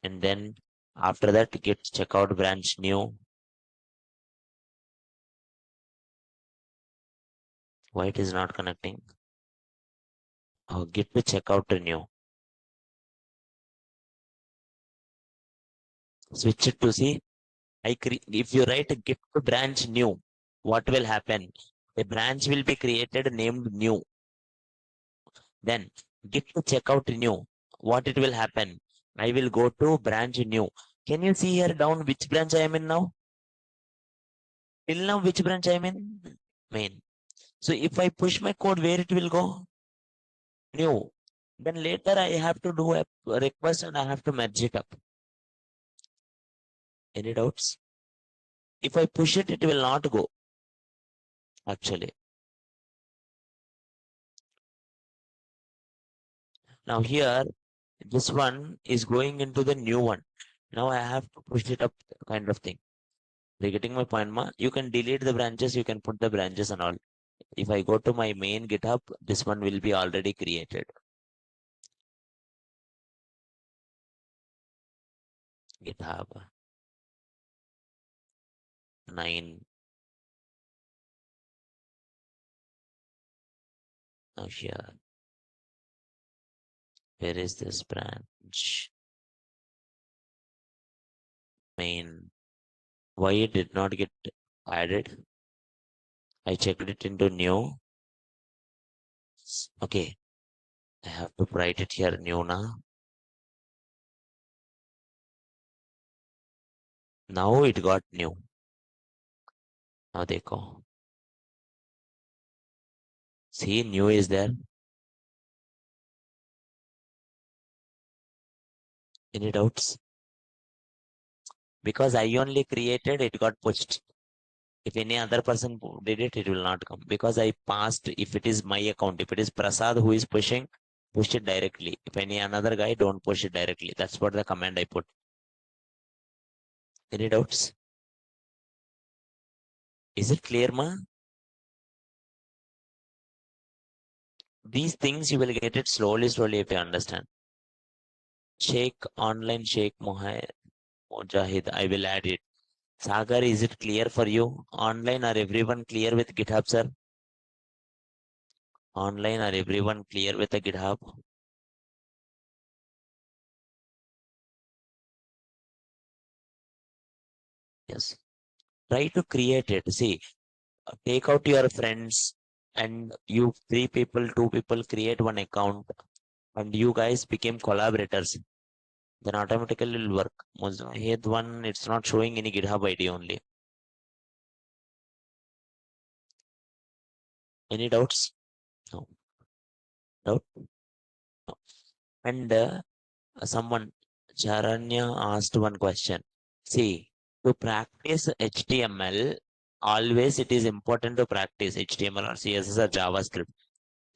and then after that git checkout branch new. Why it is not connecting? Oh, git to checkout to new. Switch it to see. If you write git to branch new, what will happen? A branch will be created named new. Then git to checkout new. What it will happen? I will go to branch new. Can you see here down which branch I am in now? Till now, which branch I am in? Main. So if I push my code, where it will go? New. Then later I have to do a request and I have to merge it up. Any doubts? If I push it, it will not go actually. Now here, this one is going into the new one. Now I have to push it up kind of thing. You're getting my point, ma? You can delete the branches, you can put the branches and all. If I go to my main GitHub, this one will be already created. GitHub 9. Now here, where is this branch? Main. Why it did not get added? I checked it into new. Okay, I have to write it here new now. Now it got new. Now they go. See, new is there. Any doubts? Because I only created, it got pushed. If any other person did it, it will not come. Because I passed, if it is my account, if it is Prasad who is pushing, push it directly. If any another guy, don't push it directly. That's what the command I put. Any doubts? Is it clear, ma? These things you will get it slowly, slowly if you understand. Sheikh online, Sheikh Mujahid, I will add it. Sagar, is it clear for you? Online, are everyone clear with GitHub, sir? Online, are everyone clear with the GitHub? Yes. Try to create it. See, take out your friends and you three people, two people create one account and you guys became collaborators. Then automatically it will work. Mujahid one, it's not showing any GitHub ID only. Any doubts? No. Doubt? No. And someone, Charanya asked one question. See, to practice HTML, always it is important to practice HTML or CSS or JavaScript.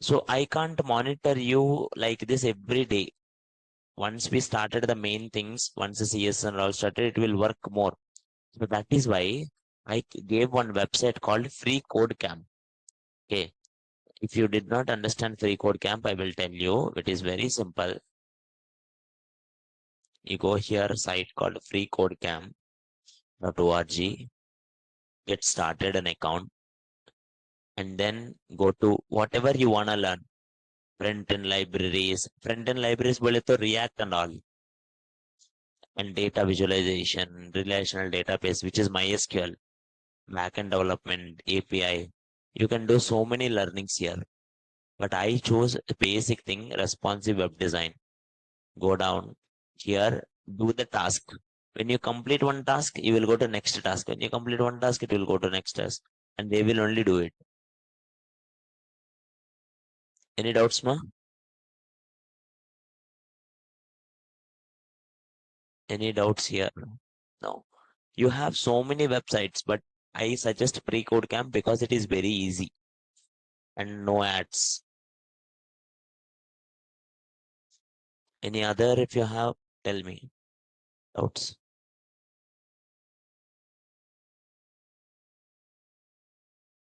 So I can't monitor you like this every day. Once we started the main things, once the CSS and all started, it will work more. So that is why I gave one website called Free Code Camp. Okay. If you did not understand Free Code Camp, I will tell you. It is very simple. You go here, a site called freecodecamp.org, get started an account, and then go to whatever you want to learn. Front-end libraries. Front-end libraries बोले तो React and all. And data visualization, relational database, which is MySQL, backend development, API. You can do so many learnings here. But I chose a basic thing, responsive web design. Go down here, do the task. When you complete one task, you will go to next task. When you complete one task, it will go to next task. And they will only do it. Any doubts, ma? Any doubts here? No. You have so many websites, but I suggest pre-code camp because it is very easy and no ads. Any other if you have, tell me. Doubts?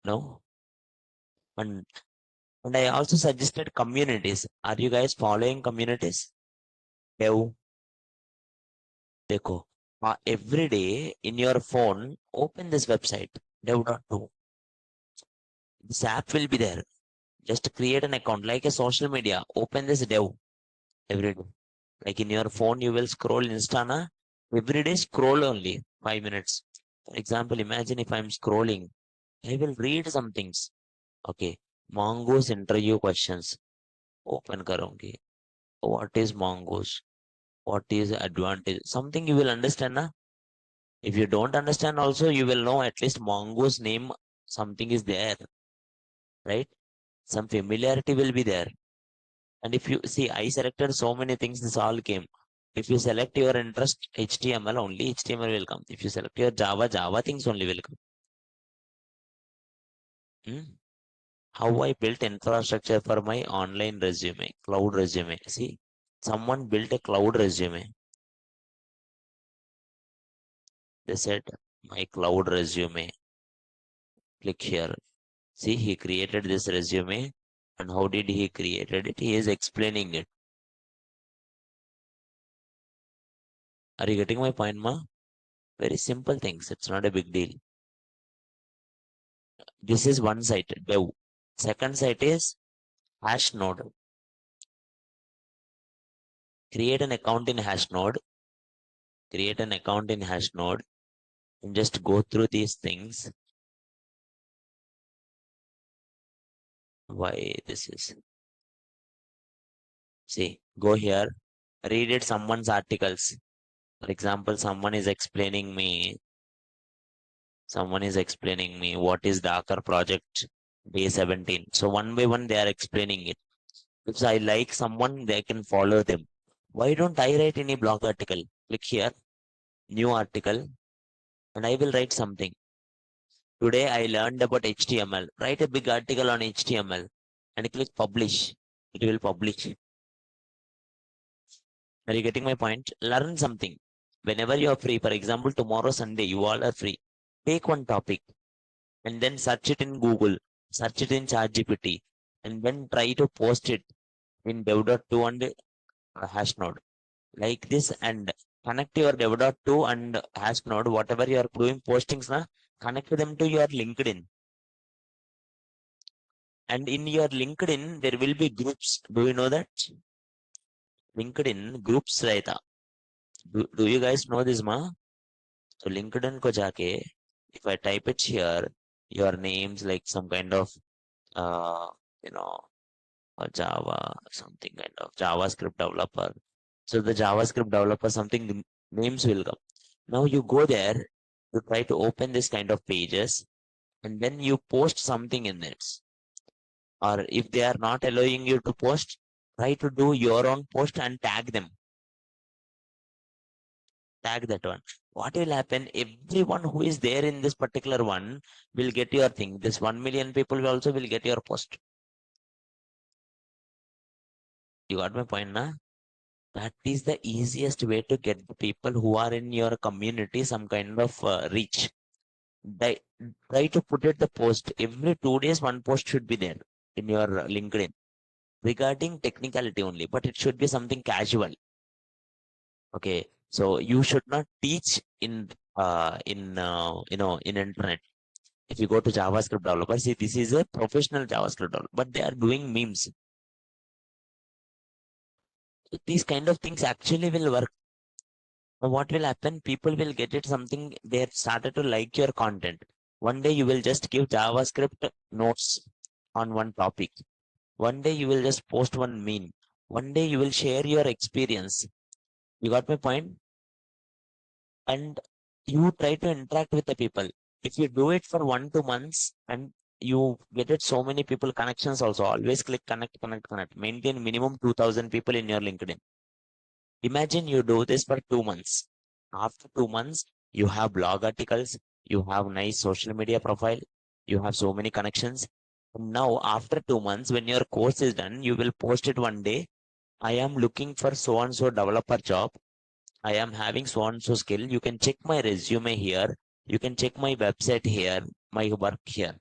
No? And I also suggested communities. Are you guys following communities? Dev, देखो. Every day in your phone, open this website, dev.to. This app will be there. Just create an account like a social media. Open this dev every day. Like in your phone, you will scroll Instana. Every day scroll only 5 minutes. For example, imagine if I'm scrolling, I will read some things. Okay. Mongoose interview questions. Open करूंगी. What is mongoose? What is advantage? Something you will understand, na? If you don't understand also, you will know at least mongoose name, something is there, right? Some familiarity will be there. And if you see, I selected so many things, this all came. If you select your interest HTML, only HTML will come. If you select your Java, Java things only will come. Hmm? How I built infrastructure for my online resume, cloud resume. See, someone built a cloud resume. They said, my cloud resume. Click here. See, he created this resume. And how did he created it? He is explaining it. Are you getting my point, ma? Very simple things. It's not a big deal. This is one site, dev. Second site is hash node. Create an account in hash node. Create an account in hash node and just go through these things. Why this is? See, go here. Read it someone's articles. For example, someone is explaining me what is Dakar project day 17. So one by one they are explaining it. If I like someone, they can follow them. Why don't I write any blog article? Click here, new article, and I will write something. Today I learned about HTML. Write a big article on HTML and click publish. It will publish. Are you getting my point? Learn something. Whenever you are free, for example, tomorrow Sunday, you all are free. Take one topic and then search it in Google, search it in ChatGPT, and then try to post it in dev.to and hash node. Like this, and connect your dev.to and hash node, whatever you are doing postings, na, connect them to your LinkedIn. And in your LinkedIn, there will be groups. Do you know that? LinkedIn groups रहता. Do you guys know this, ma? So LinkedIn ko jaake, if I type it here, your names like some kind of, uh, you know, Java, something kind of JavaScript developer. So the JavaScript developer, something names will come. Now you go there, you try to open this kind of pages, and then you post something in it. Or if they are not allowing you to post, try to do your own post and tag them. Tag that one. What will happen? Everyone who is there in this particular one will get your thing. This 1 million people will also will get your post. You got my point, na? That is the easiest way to get the people who are in your community some kind of reach. Try, try to put it the post. Every 2 days, one post should be there in your LinkedIn regarding technicality only, but it should be something casual. Okay, so you should not teach in internet. If you go to JavaScript developer, see, this is a professional JavaScript developer, but they are doing memes. So these kind of things actually will work. What will happen? People will get it something, they have started to like your content. One day you will just give JavaScript notes on one topic. One day you will just post one meme. One day you will share your experience. You got my point? And you try to interact with the people. If you do it for 1 2 months and you get it so many people connections also, always click connect, connect, connect. Maintain minimum 2000 people in your LinkedIn. Imagine you do this for 2 months. After 2 months, you have blog articles, you have nice social media profile, you have so many connections. And now, after 2 months, when your course is done, you will post it one day. I am looking for so and so developer job. I am having so and so skill. You can check my resume here. You can check my website here, my work here.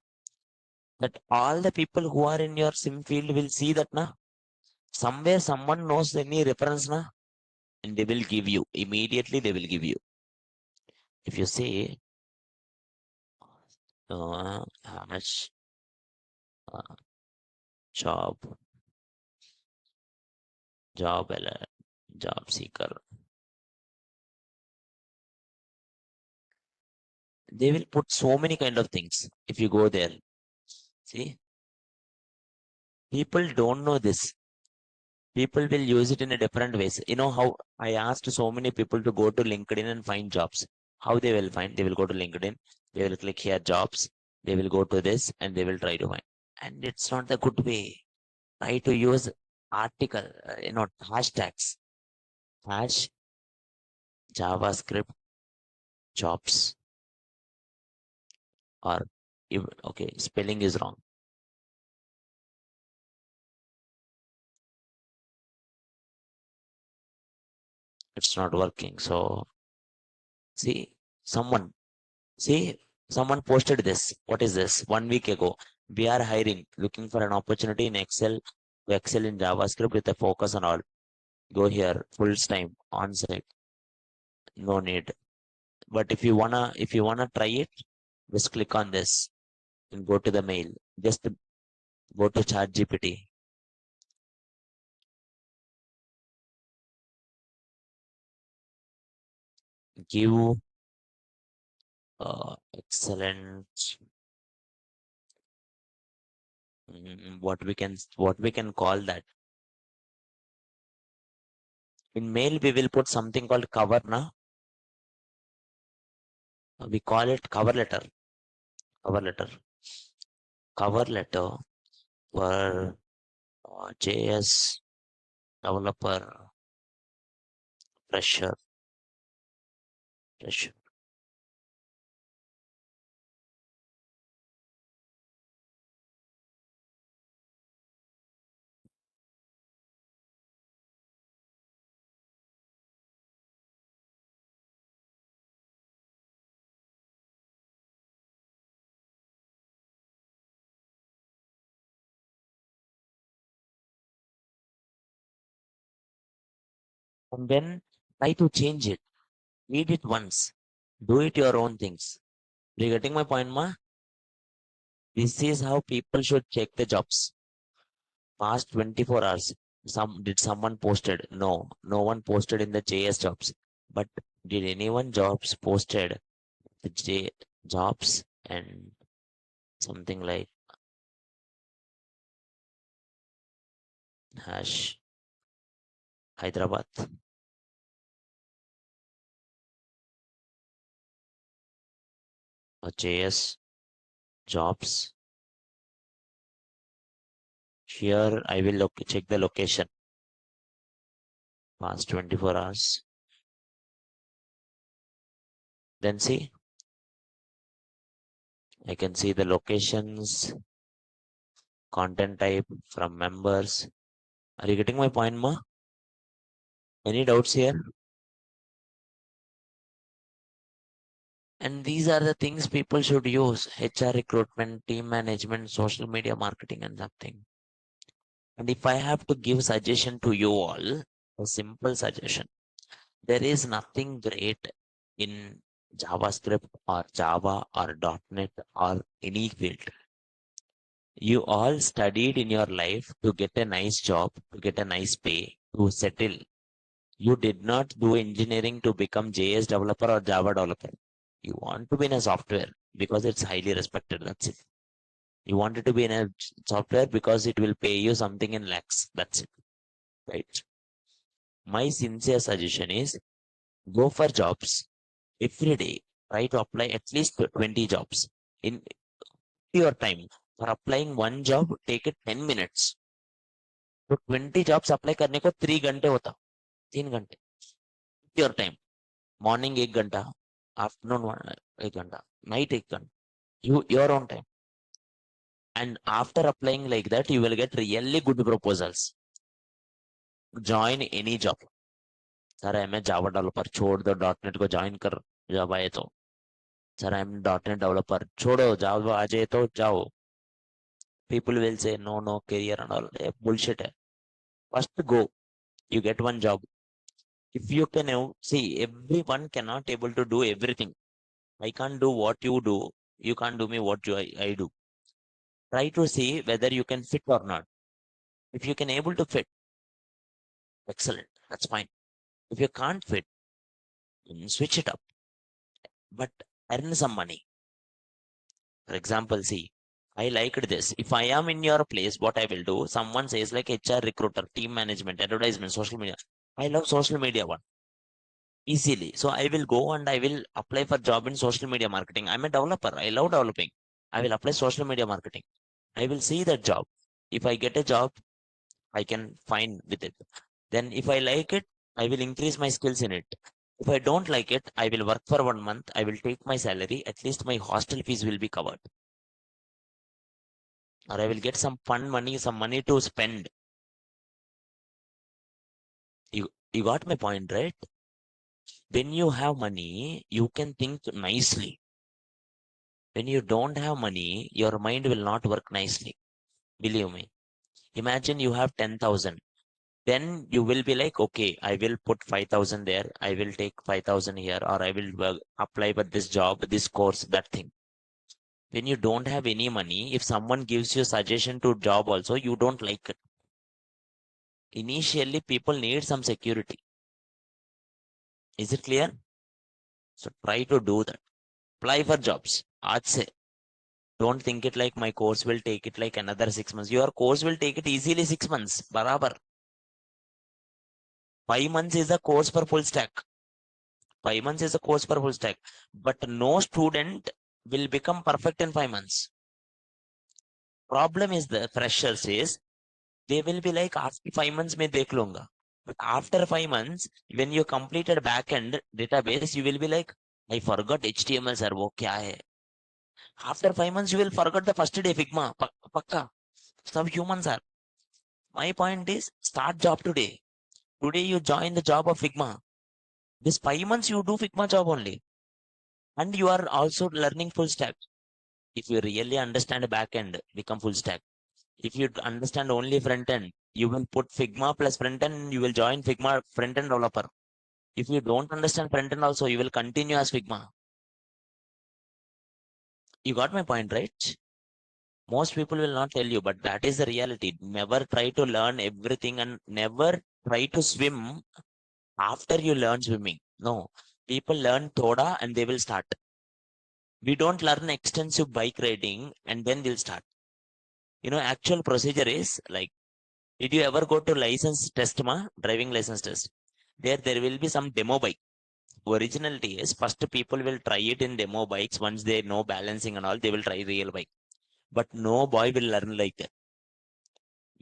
That all the people who are in your sim field will see that na. Somewhere someone knows any reference na, and they will give you immediately. They will give you. If you say hash uh, job job seeker, they will put so many kind of things. If you go there, see, people don't know this. People will use it in a different ways. You know how I asked so many people to go to LinkedIn and find jobs. How they will find? They will go to LinkedIn. They will click here jobs. They will go to this and they will try to find. And it's not the good way. Try to use article, hashtags, hash JavaScript jobs, or okay, spelling is wrong. It's not working. So see, someone, see, someone posted this. What is this? 1 week ago, we are hiring, looking for an opportunity in Excel to excel in JavaScript with a focus on all. Go here, full time, on site, no need. But if you wanna try it, just click on this and go to the mail. Just go to ChatGPT. Give excellent, what we can call that. In mail, we will put something called cover, na? We call it cover letter. Cover letter. Cover letter for JS developer fresher. Fresher. And then try to change it. Read it once. Do it your own things. You getting my point, ma? This is how people should check the jobs. Past 24 hours. Did someone posted? No, no one posted in the JS jobs. But did anyone jobs posted the J jobs and something like hash Hyderabad or JS jobs? Here I will check the location. Past 24 hours. Then see, I can see the locations, content type from members. Are you getting my point, ma? Any doubts here? And these are the things people should use: HR recruitment, team management, social media marketing, and something. And if I have to give suggestion to you all, a simple suggestion, there is nothing great in JavaScript or Java or .NET or any field. You all studied in your life to get a nice job, to get a nice pay, to settle. You did not do engineering to become JS developer or Java developer. You want to be in a software because it's highly respected. That's it. You wanted to be in a software because it will pay you something in lakhs. That's it. Right. My sincere suggestion is go for jobs every day. Try to apply at least 20 jobs in your time. For applying one job, take it 10 minutes. तो 20 jobs apply करने को 3 घंटे होता, 3 घंटे your time. Morning 1 घंटा, afternoon 1 घंटा, night 1 घंटा, your own time. And after applying like that, you will get really good proposals. Join any job. Sir I am Java developer, छोड़ दो डॉट नेट को, ज्वाइन कर जब आए तो. Sir I am dot net developer, छोड़ो जावा आ जाए तो जाओ. People will say no, no career and all. Bullshit hai. First go, you get one job. If you can see, everyone cannot able to do everything. I can't do what you do. You can't do me what I do. Try to see whether you can fit or not. If you can able to fit, excellent. That's fine. If you can't fit, switch it up. But earn some money. For example, see, I liked this. If I am in your place, what I will do, someone says like HR recruiter, team management, advertisement, social media. I love social media one easily. So I will go and I will apply for job in social media marketing. I'm a developer. I love developing. I will apply social media marketing. I will see that job. If I get a job, I can find with it. Then if I like it, I will increase my skills in it. If I don't like it, I will work for 1 month. I will take my salary. At least my hostel fees will be covered. Or I will get some fun money, some money to spend. You got my point, right? When you have money, you can think nicely. When you don't have money, your mind will not work nicely. Believe me. Imagine you have 10,000. Then you will be like, okay, I will put 5,000 there. I will take 5,000 here, or I will apply for this job, this course, that thing. When you don't have any money, if someone gives you suggestion to job also, you don't like it. Initially, people need some security. Is it clear? So try to do that. Apply for jobs. Aaj se. Don't think it like my course will take it like another 6 months. Your course will take it easily 6 months. Barabar. 5 months is a course for full stack. 5 months is a course for full stack. But no student will become perfect in 5 months. Problem is the freshers is they will be like after 5 months mein dekh lunga. But after 5 months, when you completed backend database, you will be like, I forgot HTML sir, wo kya hai? After 5 months, you will forget the first day Figma. Pakka. Some humans are. My point is, start job today. Today you join the job of Figma. This 5 months you do Figma job only. And you are also learning full stack. If you really understand backend, become full stack. If you understand only front end, you will put Figma plus front end, you will join Figma front end developer. If you don't understand front end also, you will continue as Figma. You got my point, right? Most people will not tell you, but that is the reality. Never try to learn everything and never try to swim after you learn swimming. No, people learn thoda and they will start. We don't learn extensive bike riding and then we'll start. Actual procedure is like, did you ever go to license test, driving license test? There will be some demo bike. Originality is first people will try it in demo bikes. Once they know balancing and all, they will try real bike. But no boy will learn like that.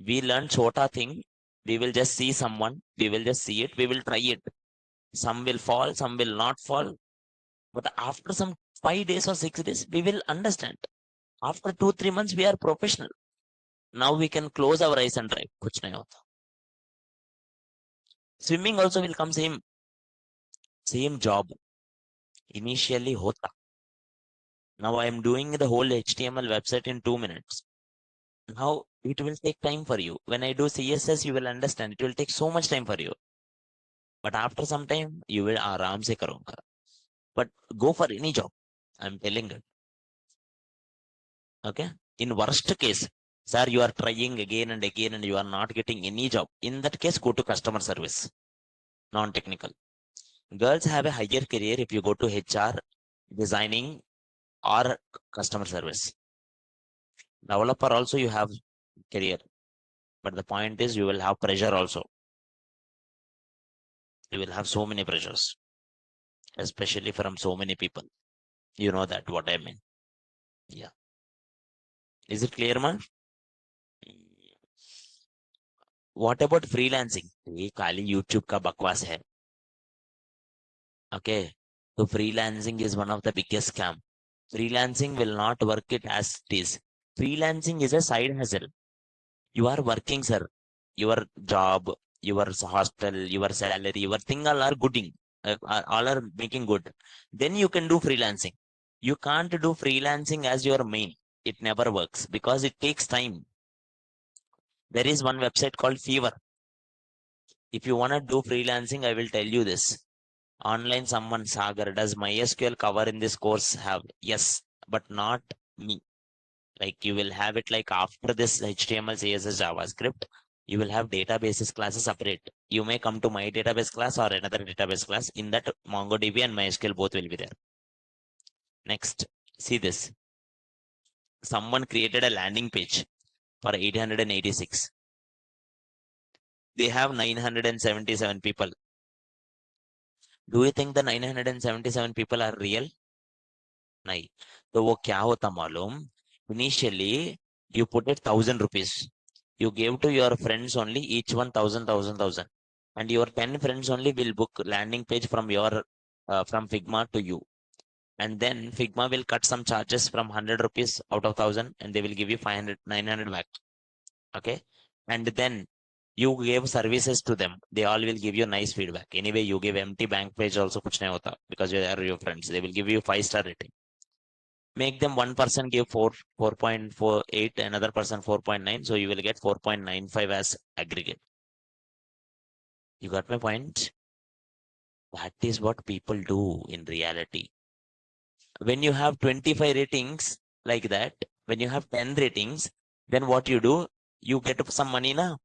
We learn chota thing. We will just see someone. We will just see it. We will try it. Some will fall. Some will not fall. But after some 5 days or 6 days, we will understand. After 2-3 months, we are professional. Now we can close our eyes and drive. Kuch nahi hota. Swimming also will come same job. Initially hota. Now I am doing the whole HTML website in 2 minutes. Now it will take time for you. When I do CSS, you will understand. It will take so much time for you. But after some time, you will aram se karunga. But go for any job. I'm telling you. Okay. In worst case, sir, you are trying again and again and you are not getting any job. In that case, go to customer service, non-technical. Girls have a higher career if you go to HR, designing, or customer service. Developer also you have career. But the point is you will have pressure also. You will have so many pressures, especially from so many people. You know that what I mean. Yeah. Is it clear, man? What about freelancing? ये खाली YouTube का बकवास है. Okay. So freelancing is one of the biggest scam. Freelancing will not work it as it is. Freelancing is a side hustle. You are working, sir. Your job, your hostel, your salary, your thing all are gooding. All are making good. Then you can do freelancing. You can't do freelancing as your main. It never works because it takes time. There is one website called Fever. If you want to do freelancing, I will tell you this. Online someone Sagar, does MySQL cover in this course have? Yes, but not me. Like you will have it like after this HTML, CSS, JavaScript, you will have databases classes separate. You may come to my database class or another database class. In that MongoDB and MySQL both will be there. Next, see this. Someone created a landing page for 886. They have 977 people. Do you think the 977 people are real? नहीं. तो वो क्या होता मालूम? Initially, you put it 1,000 rupees. You gave to your friends only, each one thousand, and your 10 friends only will book landing page from your from Figma to you. And then Figma will cut some charges from 100 rupees out of 1000, and they will give you 500, 900 back. Okay. And then you gave services to them. They all will give you nice feedback. Anyway, you give empty bank page also kuch nahi hota, because they are your friends. They will give you 5-star rating. Make them one person give 4.48, another person 4.9. So you will get 4.95 as aggregate. You got my point? That is what people do in reality. When you have 25 ratings like that, when you have 10 ratings, then what you do, you get some money now.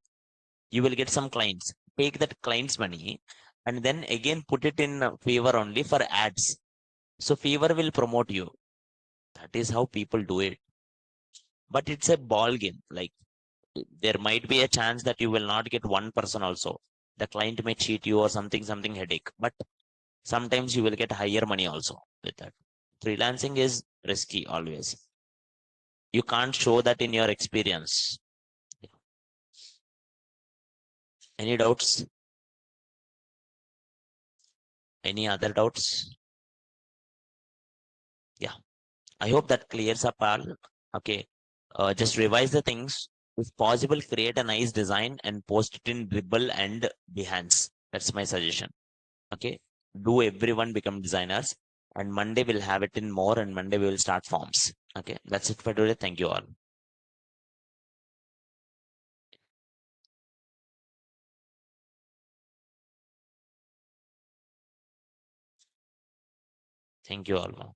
You will get some clients. Take that client's money and then again put it in favor only for ads. So favor will promote you. That is how people do it. But it's a ball game. Like, there might be a chance that you will not get one person also. The client may cheat you or something headache. But sometimes you will get higher money also with that. Freelancing is risky always. You can't show that in your experience. Any doubts? Any other doubts? Yeah, I hope that clears up all. Okay. Just revise the things. If possible, create a nice design and post it in Dribble and Behance. That's my suggestion. Okay. Do everyone become designers. And Monday we'll have it in more, and Monday we will start forms. Okay. That's it for today. Thank you all. Thank you all.